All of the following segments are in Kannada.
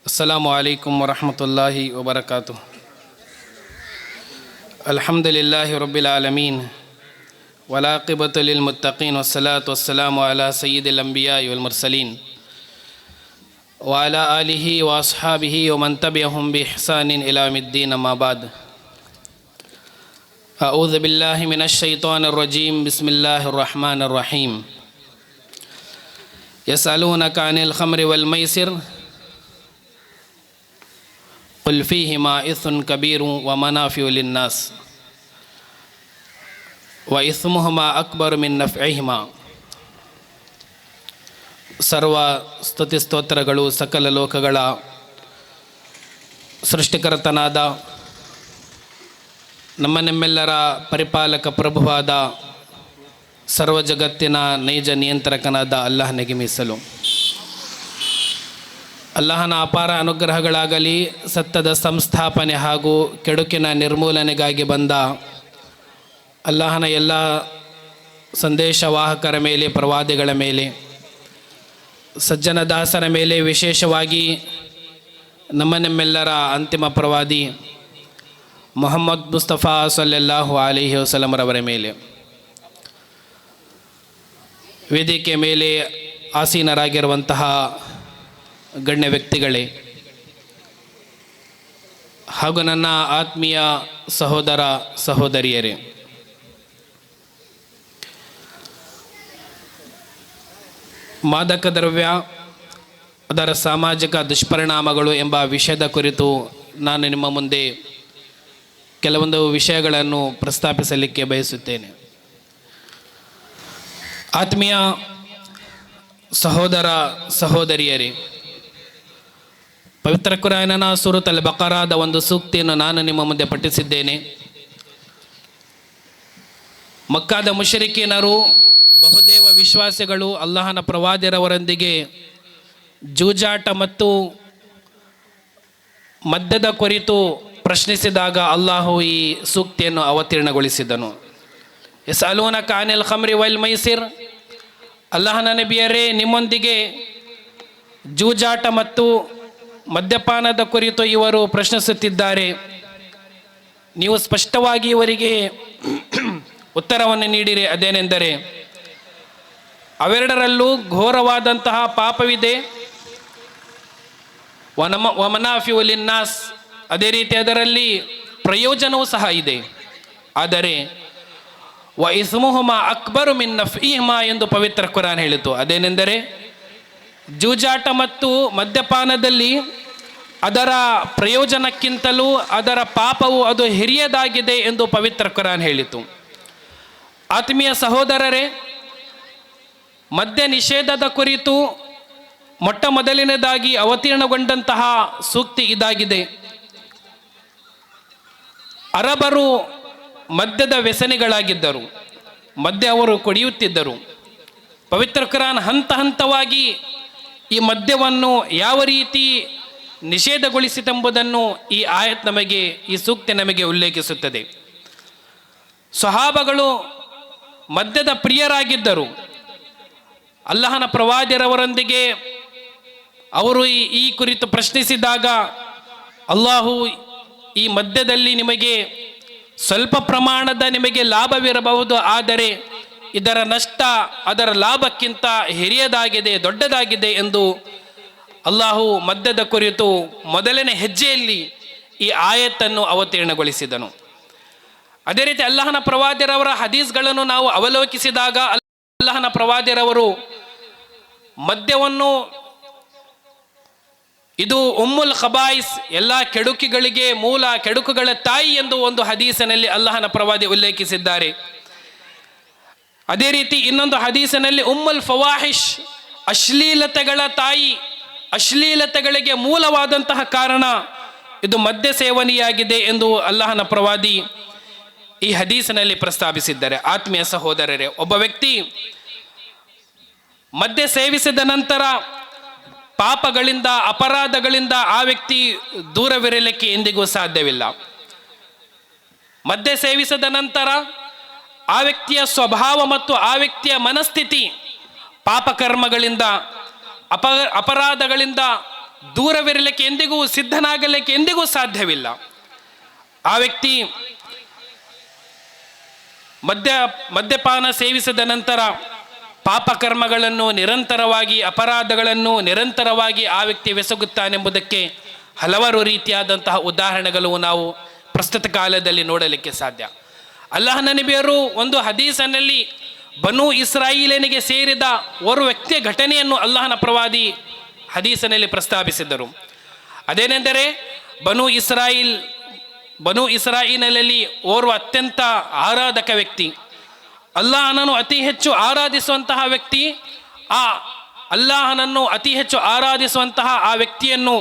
अस्सलामु अलैकुम वरहमतुल्लाहि वबरकातुह। अल्हम्दुलिल्लाहि रब्बिल आलमीन वलाक़िबतु लिल मुत्तक़ीन वस्सलातु वस्सलामु अला सय्यिदिल अंबियाइ वल मुरसलीन व अला आलिहि व अस्हाबिहि व मन तबिअहुम बि इहसानिन इला यौमिद्दीन अम्मा बाद। अऊज़ु बिल्लाहि मिनश शैतानिर रजीम बिस्मिल्लाहिर रहमानिर रहीम। यसअलूनका अनिल खम्रि वल मैसिर कुल फ़ीहिमा इस्मुन कबीरुन व मनाफ़िउ लिन्नास व इस्मुहुमा अक्बरु मिन नफ़्इहिमा। ಸರ್ವ ಸ್ತುತಿ ಸ್ತೋತ್ರಗಳು ಸಕಲ ಲೋಕಗಳ ಸೃಷ್ಟಿಕರ್ತನಾದ ನಮ್ಮೆಲ್ಲರ ಪರಿಪಾಲಕ ಪ್ರಭುವಾದ ಸರ್ವ ಜಗತ್ತಿನ ನೈಜ ನಿಯಂತ್ರಕನಾದ ಅಲ್ಲಾಹನಿಗೆ ಮೀಸಲು. ಅಲ್ಲಾಹನ ಅಪಾರ ಅನುಗ್ರಹಗಳಾಗಲಿ. ಸತ್ಯದ ಸಂಸ್ಥಾಪನೆ ಹಾಗೂ ಕೆಡುಕಿನ ನಿರ್ಮೂಲನೆಗಾಗಿ ಬಂದ ಅಲ್ಲಾಹನ ಎಲ್ಲ ಸಂದೇಶವಾಹಕರ ಮೇಲೆ, ಪ್ರವಾದಿಗಳ ಮೇಲೆ, ಸಜ್ಜನ ದಾಸರ ಮೇಲೆ, ವಿಶೇಷವಾಗಿ ನಮ್ಮೆಲ್ಲರ ಅಂತಿಮ ಪ್ರವಾದಿ ಮೊಹಮ್ಮದ್ ಮುಸ್ತಫಾ ಸಲ್ಲಲ್ಲಾಹು ಅಲೈಹಿ ವಸಲ್ಲಮರವರ ಮೇಲೆ, ವೇದಿಕೆ ಮೇಲೆ ಆಸೀನರಾಗಿರುವಂತಹ ಗಣ್ಯ ವ್ಯಕ್ತಿಗಳೇ ಹಾಗೂ ನನ್ನ ಆತ್ಮೀಯ ಸಹೋದರ ಸಹೋದರಿಯರೇ, ಮಾದಕ ದ್ರವ್ಯ ಅದರ ಸಾಮಾಜಿಕ ದುಷ್ಪರಿಣಾಮಗಳು ಎಂಬ ವಿಷಯದ ಕುರಿತು ನಾನು ನಿಮ್ಮ ಮುಂದೆ ಕೆಲವೊಂದು ವಿಷಯಗಳನ್ನು ಪ್ರಸ್ತಾಪಿಸಲಿಕ್ಕೆ ಬಯಸುತ್ತೇನೆ. ಆತ್ಮೀಯ ಸಹೋದರ ಸಹೋದರಿಯರೇ, ಪವಿತ್ರ ಕುರಾನಿನ ಸೂರತ್ ಅಲ್ ಬಕರಾದ ಒಂದು ಸೂಕ್ತಿಯನ್ನು ನಾನು ನಿಮ್ಮ ಮುಂದೆ ಪಠಿಸಿದ್ದೇನೆ. ಮಕ್ಕಾದ ಮುಶ್ರಿಕೀನರು, ಬಹುದೇವ ವಿಶ್ವಾಸಿಗಳು ಅಲ್ಲಾಹನ ಪ್ರವಾದಿರವರೊಂದಿಗೆ ಜೂಜಾಟ ಮತ್ತು ಮದ್ಯದ ಕುರಿತು ಪ್ರಶ್ನಿಸಿದಾಗ ಅಲ್ಲಾಹು ಈ ಸೂಕ್ತಿಯನ್ನು ಅವತೀರ್ಣಗೊಳಿಸಿದನು. ಯಸ್ಅಲೂನಕ ಅನಿಲ್ ಖಮ್ರಿ ವಲ್ ಮೈಸಿರ್, ಅಲ್ಲಾಹನ ನಬಿಯರೇ, ನಿಮ್ಮೊಂದಿಗೆ ಜೂಜಾಟ ಮತ್ತು ಮದ್ಯಪಾನದ ಕುರಿತು ಇವರು ಪ್ರಶ್ನಿಸುತ್ತಿದ್ದಾರೆ. ನೀವು ಸ್ಪಷ್ಟವಾಗಿ ಇವರಿಗೆ ಉತ್ತರವನ್ನು ನೀಡಿರಿ. ಅದೇನೆಂದರೆ, ಅವೆರಡರಲ್ಲೂ ಘೋರವಾದಂತಹ ಪಾಪವಿದೆ. ವಮನಾಫಿउ ಲಿನ್ನಾಸ್, ಅದೇ ರೀತಿ ಅದರಲ್ಲಿ ಪ್ರಯೋಜನವೂ ಸಹ ಇದೆ. ಆದರೆ ವ ಇಸ್ಮುಹುಮಾ ಅಕ್ಬರು ಮಿನ್ ನಫ್ಇಹಿಮಾ ಎಂದು ಪವಿತ್ರ ಕುರಾನ್ ಹೇಳಿತು. ಅದೇನೆಂದರೆ, ಜೂಜಾಟ ಮತ್ತು ಮದ್ಯಪಾನದಲ್ಲಿ ಅದರ ಪ್ರಯೋಜನಕ್ಕಿಂತಲೂ ಅದರ ಪಾಪವು ಅದು ಹಿರಿಯದಾಗಿದೆ ಎಂದು ಪವಿತ್ರ ಕುರಾನ್ ಹೇಳಿತು. ಆತ್ಮೀಯ ಸಹೋದರರೇ, ಮದ್ಯ ನಿಷೇಧದ ಕುರಿತು ಮೊಟ್ಟ ಮೊದಲನೇದಾಗಿ ಅವತೀರ್ಣಗೊಂಡಂತಹ ಸೂಕ್ತಿ ಇದಾಗಿದೆ. ಅರಬರು ಮದ್ಯದ ವ್ಯಸನಿಗಳಾಗಿದ್ದರು. ಮದ್ಯ ಅವರು ಕುಡಿಯುತ್ತಿದ್ದರು. ಪವಿತ್ರ ಕುರಾನ್ ಹಂತ ಹಂತವಾಗಿ ಈ ಮದ್ಯವನ್ನು ಯಾವ ರೀತಿ ನಿಷೇಧಗೊಳಿಸಿತೆಂಬುದನ್ನು ಈ ಆಯತ್ ನಮಗೆ, ಈ ಸೂಕ್ತಿ ನಮಗೆ ಉಲ್ಲೇಖಿಸುತ್ತದೆ. ಸ್ವಹಾಬಗಳು ಮದ್ಯದ ಪ್ರಿಯರಾಗಿದ್ದರು. ಅಲ್ಲಾಹನ ಪ್ರವಾದಿರವರೊಂದಿಗೆ ಅವರು ಈ ಕುರಿತು ಪ್ರಶ್ನಿಸಿದಾಗ ಅಲ್ಲಾಹು ಈ ಮದ್ಯದಲ್ಲಿ ನಿಮಗೆ ಸ್ವಲ್ಪ ಪ್ರಮಾಣದ ನಿಮಗೆ ಲಾಭವಿರಬಹುದು, ಆದರೆ ಇದರ ನಷ್ಟ ಅದರ ಲಾಭಕ್ಕಿಂತ ಹಿರಿಯದಾಗಿದೆ, ದೊಡ್ಡದಾಗಿದೆ ಎಂದು ಅಲ್ಲಾಹು ಮದ್ಯದ ಕುರಿತು ಮೊದಲನೇ ಹೆಜ್ಜೆಯಲ್ಲಿ ಈ ಆಯತ್ತನ್ನು ಅವತೀರ್ಣಗೊಳಿಸಿದನು. ಅದೇ ರೀತಿ ಅಲ್ಲಾಹನ ಪ್ರವಾದಿರವರ ಹದೀಸ್ಗಳನ್ನು ನಾವು ಅವಲೋಕಿಸಿದಾಗ ಅಲ್ಲಾಹನ ಪ್ರವಾದಿರವರು ಮದ್ಯವನ್ನು ಇದು ಉಮ್ಮುಲ್ ಖಬಾಯಿಸ್, ಎಲ್ಲ ಕೆಡುಕುಗಳಿಗೆ ಮೂಲ, ಕೆಡುಕುಗಳ ತಾಯಿ ಎಂದು ಒಂದು ಹದೀಸಿನಲ್ಲಿ ಅಲ್ಲಾಹನ ಪ್ರವಾದಿ ಉಲ್ಲೇಖಿಸಿದ್ದಾರೆ. ಅದೇ ರೀತಿ ಇನ್ನೊಂದು ಹದೀಸಿನಲ್ಲಿ ಉಮ್ಮುಲ್ ಫವಾಹಿಶ್, ಅಶ್ಲೀಲತೆಗಳ ತಾಯಿ, ಅಶ್ಲೀಲತೆಗಳಿಗೆ ಮೂಲವಾದಂತಹ ಕಾರಣ ಇದು ಮದ್ಯ ಸೇವನೆಯಾಗಿದೆ ಎಂದು ಅಲ್ಲಾಹನ ಪ್ರವಾದಿ ಈ ಹದೀಸಿನಲ್ಲಿ ಪ್ರಸ್ತಾಪಿಸಿದ್ದಾರೆ. ಆತ್ಮೀಯ ಸಹೋದರರೇ, ಒಬ್ಬ ವ್ಯಕ್ತಿ ಮದ್ಯ ಸೇವಿಸಿದ ನಂತರ ಪಾಪಗಳಿಂದ, ಅಪರಾಧಗಳಿಂದ ಆ ವ್ಯಕ್ತಿ ದೂರವಿರಲಿಕ್ಕೆ ಎಂದಿಗೂ ಸಾಧ್ಯವಿಲ್ಲ. ಮದ್ಯ ಸೇವಿಸಿದ ನಂತರ ಆ ವ್ಯಕ್ತಿಯ ಸ್ವಭಾವ ಮತ್ತು ಆ ವ್ಯಕ್ತಿಯ ಮನಸ್ಥಿತಿ ಪಾಪಕರ್ಮಗಳಿಂದ, ಅಪರಾಧಗಳಿಂದ ದೂರವಿರಲಿಕ್ಕೆ ಎಂದಿಗೂ ಸಿದ್ಧನಾಗಲಿಕ್ಕೆ ಎಂದಿಗೂ ಸಾಧ್ಯವಿಲ್ಲ. ಆ ವ್ಯಕ್ತಿ ಮದ್ಯಪಾನ ಸೇವಿಸಿದ ನಂತರ ಪಾಪಕರ್ಮಗಳನ್ನು ನಿರಂತರವಾಗಿ, ಅಪರಾಧಗಳನ್ನು ನಿರಂತರವಾಗಿ ಆ ವ್ಯಕ್ತಿ ಬೆಸಗುತ್ತಾನೆಂಬುದಕ್ಕೆ ಹಲವಾರು ರೀತಿಯಾದಂತಹ ಉದಾಹರಣೆಗಳು ನಾವು ಪ್ರಸ್ತುತ ಕಾಲದಲ್ಲಿ ನೋಡಲಿಕ್ಕೆ ಸಾಧ್ಯ. ಅಲ್ಲಾಹನ ನಬಿಯರು ಒಂದು ಹದೀಸನಲ್ಲಿ ಬನು ಇಸ್ರಾಯೀಲನಿಗೆ ಸೇರಿದ ಓರ್ವ ವ್ಯಕ್ತಿಯ ಘಟನೆಯನ್ನು ಅಲ್ಲಾಹನ ಪ್ರವಾದಿ ಹದೀಸನಲ್ಲಿ ಪ್ರಸ್ತಾಪಿಸಿದ್ದರು. ಅದೇನೆಂದರೆ ಬನು ಇಸ್ರಾಯೀಲಲ್ಲಿ ಓರ್ವ ಅತ್ಯಂತ ಆರಾಧಕ ವ್ಯಕ್ತಿ, ಅಲ್ಲಾಹನನ್ನು ಅತಿ ಹೆಚ್ಚು ಆರಾಧಿಸುವಂತಹ ವ್ಯಕ್ತಿ. ಆ ಅಲ್ಲಾಹನನ್ನು ಅತಿ ಹೆಚ್ಚು ಆರಾಧಿಸುವಂತಹ ಆ ವ್ಯಕ್ತಿಯನ್ನು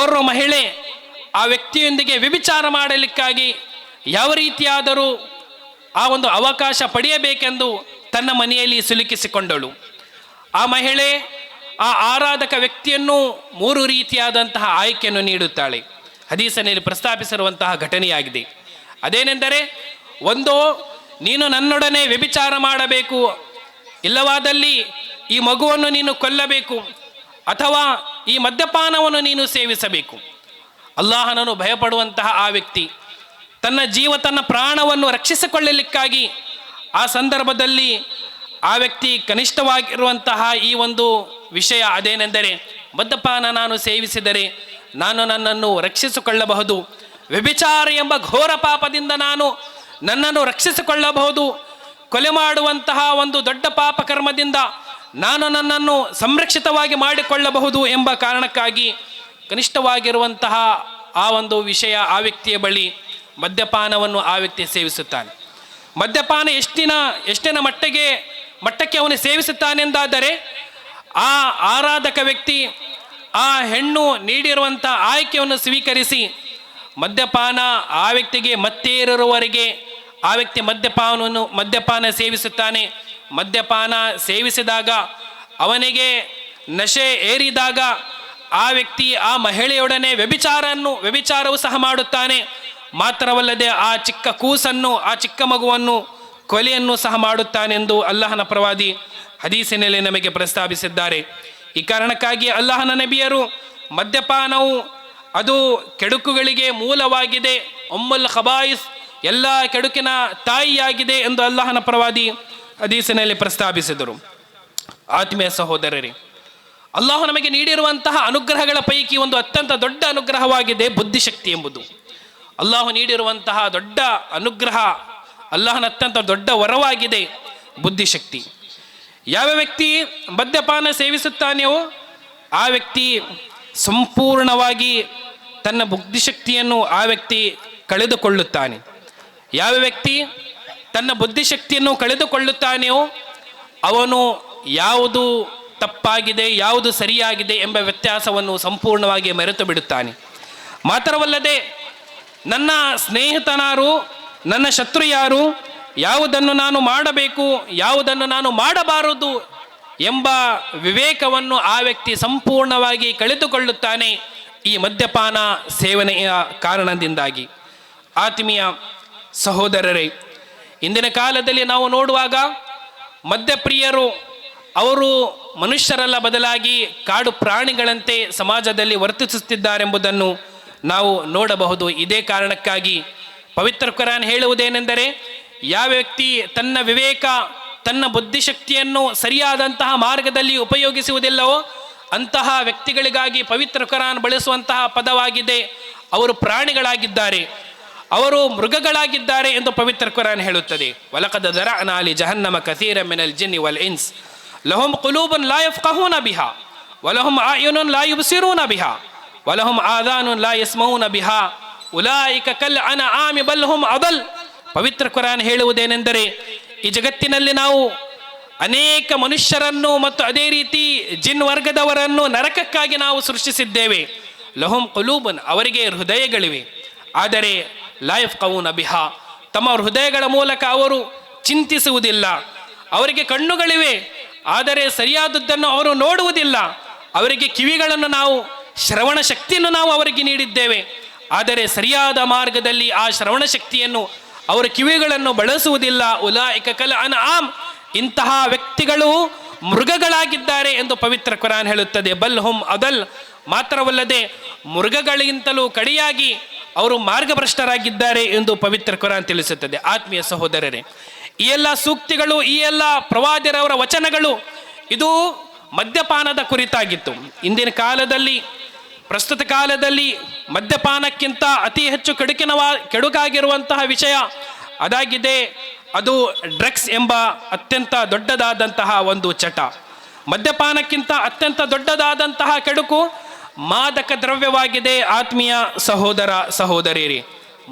ಓರ್ವ ಮಹಿಳೆ ಆ ವ್ಯಕ್ತಿಯೊಂದಿಗೆ ವ್ಯಭಿಚಾರ ಮಾಡಲಿಕ್ಕಾಗಿ ಯಾವ ರೀತಿಯಾದರೂ ಆ ಒಂದು ಅವಕಾಶ ಪಡೆಯಬೇಕೆಂದು ತನ್ನ ಮನೆಯಲ್ಲಿ ಸಿಲುಕಿಸಿಕೊಂಡಳು. ಆ ಮಹಿಳೆ ಆ ಆರಾಧಕ ವ್ಯಕ್ತಿಯನ್ನು 3 ರೀತಿಯಾದಂತಹ ಆಯ್ಕೆಯನ್ನು ನೀಡುತ್ತಾಳೆ. ಹದೀಸನಲ್ಲಿ ಪ್ರಸ್ತಾಪಿಸಿರುವಂತಹ ಘಟನೆಯಾಗಿದೆ. ಅದೇನೆಂದರೆ, ಒಂದು, ನೀನು ನನ್ನೊಡನೆ ವ್ಯಭಿಚಾರ ಮಾಡಬೇಕು, ಇಲ್ಲವಾದಲ್ಲಿ ಈ ಮಗುವನ್ನು ನೀನು ಕೊಲ್ಲಬೇಕು, ಅಥವಾ ಈ ಮದ್ಯಪಾನವನ್ನು ನೀನು ಸೇವಿಸಬೇಕು. ಅಲ್ಲಾಹನನ್ನು ಭಯಪಡುವಂತಹ ಆ ವ್ಯಕ್ತಿ ತನ್ನ ಪ್ರಾಣವನ್ನು ರಕ್ಷಿಸಿಕೊಳ್ಳಲಿಕ್ಕಾಗಿ ಆ ಸಂದರ್ಭದಲ್ಲಿ ಆ ವ್ಯಕ್ತಿ ಕನಿಷ್ಠವಾಗಿರುವಂತಹ ಈ ಒಂದು ವಿಷಯ ಅದೇನೆಂದರೆ, ಮದ್ಯಪಾನ ನಾನು ಸೇವಿಸಿದರೆ ನಾನು ನನ್ನನ್ನು ರಕ್ಷಿಸಿಕೊಳ್ಳಬಹುದು, ವ್ಯಭಿಚಾರ ಎಂಬ ಘೋರ ಪಾಪದಿಂದ ನನ್ನನ್ನು ರಕ್ಷಿಸಿಕೊಳ್ಳಬಹುದು, ಕೊಲೆ ಮಾಡುವಂತಹ ಒಂದು ದೊಡ್ಡ ಪಾಪ ಕರ್ಮದಿಂದ ನಾನು ನನ್ನನ್ನು ಸಂರಕ್ಷಿತವಾಗಿ ಮಾಡಿಕೊಳ್ಳಬಹುದು ಎಂಬ ಕಾರಣಕ್ಕಾಗಿ ಕನಿಷ್ಠವಾಗಿರುವಂತಹ ಆ ಒಂದು ವಿಷಯ ಆ ವ್ಯಕ್ತಿಯ ಬಳಿ ಮದ್ಯಪಾನವನ್ನು ಆ ವ್ಯಕ್ತಿ ಸೇವಿಸುತ್ತಾನೆ. ಮದ್ಯಪಾನ ಎಷ್ಟಿನ ಮಟ್ಟಕ್ಕೆ ಅವನು ಸೇವಿಸುತ್ತಾನೆಂದಾದರೆ, ಆ ಆರಾಧಕ ವ್ಯಕ್ತಿ ಆ ಹೆಣ್ಣು ನೀಡಿರುವಂಥ ಆಯ್ಕೆಯನ್ನು ಸ್ವೀಕರಿಸಿ ಮದ್ಯಪಾನ ಆ ವ್ಯಕ್ತಿಗೆ ಮತ್ತೇರುವವರೆಗೆ ಆ ವ್ಯಕ್ತಿ ಮದ್ಯಪಾನ ಸೇವಿಸುತ್ತಾನೆ. ಮದ್ಯಪಾನ ಸೇವಿಸಿದಾಗ ಅವನಿಗೆ ನಶೆ ಏರಿದಾಗ ಆ ವ್ಯಕ್ತಿ ಆ ಮಹಿಳೆಯೊಡನೆ ವ್ಯಭಿಚಾರವು ಸಹ ಮಾಡುತ್ತಾನೆ. ಮಾತ್ರವಲ್ಲದೆ ಆ ಚಿಕ್ಕ ಕೂಸನ್ನು, ಆ ಚಿಕ್ಕ ಮಗುವನ್ನು ಕೊಲೆಯನ್ನು ಸಹ ಮಾಡುತ್ತಾನೆಂದು ಅಲ್ಲಾಹನ ಪ್ರವಾದಿ ಹದೀಸಿನಲ್ಲಿ ನಮಗೆ ಪ್ರಸ್ತಾಪಿಸಿದ್ದಾರೆ. ಈ ಕಾರಣಕ್ಕಾಗಿ ಅಲ್ಲಾಹನ ನಬಿಯರು ಮದ್ಯಪಾನವು ಅದು ಕೆಡುಕುಗಳಿಗೆ ಮೂಲವಾಗಿದೆ, ಉಮ್ಮುಲ್ ಖಬಾಯಿಸ್, ಎಲ್ಲ ಕೆಡುಕಿನ ತಾಯಿಯಾಗಿದೆ ಎಂದು ಅಲ್ಲಾಹನ ಪ್ರವಾದಿ ಹದೀಸಿನಲ್ಲಿ ಪ್ರಸ್ತಾಪಿಸಿದರು. ಆತ್ಮೀಯ ಸಹೋದರರೇ, ಅಲ್ಲಾಹು ನಮಗೆ ನೀಡಿರುವಂತಹ ಅನುಗ್ರಹಗಳ ಪೈಕಿ ಒಂದು ಅತ್ಯಂತ ದೊಡ್ಡ ಅನುಗ್ರಹವಾಗಿದೆ ಬುದ್ಧಿಶಕ್ತಿ ಎಂಬುದು. ಅಲ್ಲಾಹು ನೀಡಿರುವಂತಹ ದೊಡ್ಡ ಅನುಗ್ರಹ, ಅಲ್ಲಾಹನ ಅತ್ಯಂತ ದೊಡ್ಡ ವರವಾಗಿದೆ ಬುದ್ಧಿಶಕ್ತಿ. ಯಾವ ವ್ಯಕ್ತಿ ಮದ್ಯಪಾನ ಸೇವಿಸುತ್ತಾನೆಯೋ ಆ ವ್ಯಕ್ತಿ ಸಂಪೂರ್ಣವಾಗಿ ತನ್ನ ಬುದ್ಧಿಶಕ್ತಿಯನ್ನು ಆ ವ್ಯಕ್ತಿ ಕಳೆದುಕೊಳ್ಳುತ್ತಾನೆ. ಯಾವ ವ್ಯಕ್ತಿ ತನ್ನ ಬುದ್ಧಿಶಕ್ತಿಯನ್ನು ಕಳೆದುಕೊಳ್ಳುತ್ತಾನೆಯೋ ಅವನು ಯಾವುದು ತಪ್ಪಾಗಿದೆ, ಯಾವುದು ಸರಿಯಾಗಿದೆ ಎಂಬ ವ್ಯತ್ಯಾಸವನ್ನು ಸಂಪೂರ್ಣವಾಗಿ ಮರೆತು ಬಿಡುತ್ತಾನೆ. ಮಾತ್ರವಲ್ಲದೆ ನನ್ನ ಸ್ನೇಹಿತನಾರು, ನನ್ನ ಶತ್ರು ಯಾರು, ಯಾವುದನ್ನು ನಾನು ಮಾಡಬೇಕು, ಯಾವುದನ್ನು ನಾನು ಮಾಡಬಾರದು ಎಂಬ ವಿವೇಕವನ್ನು ಆ ವ್ಯಕ್ತಿ ಸಂಪೂರ್ಣವಾಗಿ ಕಳೆದುಕೊಳ್ಳುತ್ತಾನೆ ಈ ಮದ್ಯಪಾನ ಸೇವನೆಯ ಕಾರಣದಿಂದಾಗಿ. ಆತ್ಮೀಯ ಸಹೋದರರೇ, ಇಂದಿನ ಕಾಲದಲ್ಲಿ ನಾವು ನೋಡುವಾಗ ಮದ್ಯಪ್ರಿಯರು ಅವರು ಮನುಷ್ಯರಲ್ಲ, ಬದಲಾಗಿ ಕಾಡು ಪ್ರಾಣಿಗಳಂತೆ ಸಮಾಜದಲ್ಲಿ ವರ್ತಿಸುತ್ತಿದ್ದಾರೆಂಬುದನ್ನು ನಾವು ನೋಡಬಹುದು. ಇದೇ ಕಾರಣಕ್ಕಾಗಿ ಪವಿತ್ರ ಕುರಾನ್ ಹೇಳುವುದೇನೆಂದರೆ, ಯಾವ ವ್ಯಕ್ತಿ ತನ್ನ ವಿವೇಕ, ತನ್ನ ಬುದ್ಧಿಶಕ್ತಿಯನ್ನು ಸರಿಯಾದಂತಹ ಮಾರ್ಗದಲ್ಲಿ ಉಪಯೋಗಿಸುವುದಿಲ್ಲವೋ ಅಂತಹ ವ್ಯಕ್ತಿಗಳಿಗಾಗಿ ಪವಿತ್ರ ಕುರಾನ್ ಬಳಸುವಂತಹ ಪದವಾಗಿದೆ, ಅವರು ಪ್ರಾಣಿಗಳಾಗಿದ್ದಾರೆ, ಅವರು ಮೃಗಗಳಾಗಿದ್ದಾರೆ ಎಂದು ಪವಿತ್ರ ಕುರಾನ್ ಹೇಳುತ್ತದೆ. ವಲಕದ ದರಅನಾ ಲಿ ಜಹನ್ನಮ ಕಸೀರನ್ ಮಿನಲ್ ಜಿನ್ನಿ ವಲ್ ಇನ್ಸ್ ಲಹುಂ ಕುಲೂಬುನ್ ಲಾ ಯಫ್ಕಹೂನ ಬಿಹಾ ವಲಹುಂ ಅಯುನುನ್ ಲಾ ಯುಬ್ಸಿರೂನ ಬಿಹಾ ವಲಹುಂ ಆದಾನುನ್ ಲಾ ಯಸ್ಮೌನ ಬಿಹಾ ಉಲಾಯಿಕ ಕಲ್ ಅನ್ಆಮಿ ಬಲ್ ಹುಂ ಅದಲ್. ಪವಿತ್ರ ಕುರಾನ್ ಹೇಳುವುದೇನೆಂದರೆ, ಈ ಜಗತ್ತಿನಲ್ಲಿ ನಾವು ಅನೇಕ ಮನುಷ್ಯರನ್ನು ಮತ್ತು ಅದೇ ರೀತಿ ಜಿನ್ ವರ್ಗದವರನ್ನು ನರಕಕ್ಕಾಗಿ ನಾವು ಸೃಷ್ಟಿಸಿದ್ದೇವೆ. ಲಹುಂ ಕುಲೂಬನ್, ಅವರಿಗೆ ಹೃದಯಗಳಿವೆ, ಆದರೆ ಲಾ ಯಫ್ಕಹೂನ ಬಿಹಾ, ತಮ್ಮ ಹೃದಯಗಳ ಮೂಲಕ ಅವರು ಚಿಂತಿಸುವುದಿಲ್ಲ. ಅವರಿಗೆ ಕಣ್ಣುಗಳಿವೆ, ಆದರೆ ಸರಿಯಾದದ್ದನ್ನು ಅವರು ನೋಡುವುದಿಲ್ಲ. ಅವರಿಗೆ ಕಿವಿಗಳನ್ನು ನಾವು, ಶ್ರವಣ ಶಕ್ತಿಯನ್ನು ನಾವು ಅವರಿಗೆ ನೀಡಿದ್ದೇವೆ, ಆದರೆ ಸರಿಯಾದ ಮಾರ್ಗದಲ್ಲಿ ಆ ಶ್ರವಣ ಶಕ್ತಿಯನ್ನು, ಅವರ ಕಿವಿಗಳನ್ನು ಬಳಸುವುದಿಲ್ಲ. ಉಲಾಯಿಕ ಕಲ್ ಅನ್ಆಮ್, ಇಂತಹ ವ್ಯಕ್ತಿಗಳು ಮೃಗಗಳಾಗಿದ್ದಾರೆ ಎಂದು ಪವಿತ್ರ ಕುರಾನ್ ಹೇಳುತ್ತದೆ. ಬಲ್ ಹುಂ ಅದಲ್, ಮಾತ್ರವಲ್ಲದೆ ಮೃಗಗಳಿಗಿಂತಲೂ ಕಡೆಯಾಗಿ ಅವರು ಮಾರ್ಗಭ್ರಷ್ಟರಾಗಿದ್ದಾರೆ ಎಂದು ಪವಿತ್ರ ಕುರಾನ್ ತಿಳಿಸುತ್ತದೆ. ಆತ್ಮೀಯ ಸಹೋದರರೇ, ಈ ಎಲ್ಲ ಸೂಕ್ತಿಗಳು, ಈ ಎಲ್ಲ ಪ್ರವಾದಿರವರ ವಚನಗಳು ಇದು ಮದ್ಯಪಾನದ ಕುರಿತಾಗಿತ್ತು. ಇಂದಿನ ಕಾಲದಲ್ಲಿ, ಪ್ರಸ್ತುತ ಕಾಲದಲ್ಲಿ ಮದ್ಯಪಾನಕ್ಕಿಂತ ಅತಿ ಹೆಚ್ಚು ಕೆಡುಕಾಗಿರುವಂತಹ ವಿಷಯ ಅದಾಗಿದೆ. ಅದು ಡ್ರಗ್ಸ್ ಎಂಬ ಅತ್ಯಂತ ದೊಡ್ಡದಾದಂತಹ ಒಂದು ಚಟ. ಮದ್ಯಪಾನಕ್ಕಿಂತ ಅತ್ಯಂತ ದೊಡ್ಡದಾದಂತಹ ಕೆಡುಕು ಮಾದಕ ದ್ರವ್ಯವಾಗಿದೆ. ಆತ್ಮೀಯ ಸಹೋದರ ಸಹೋದರಿಯರೇ,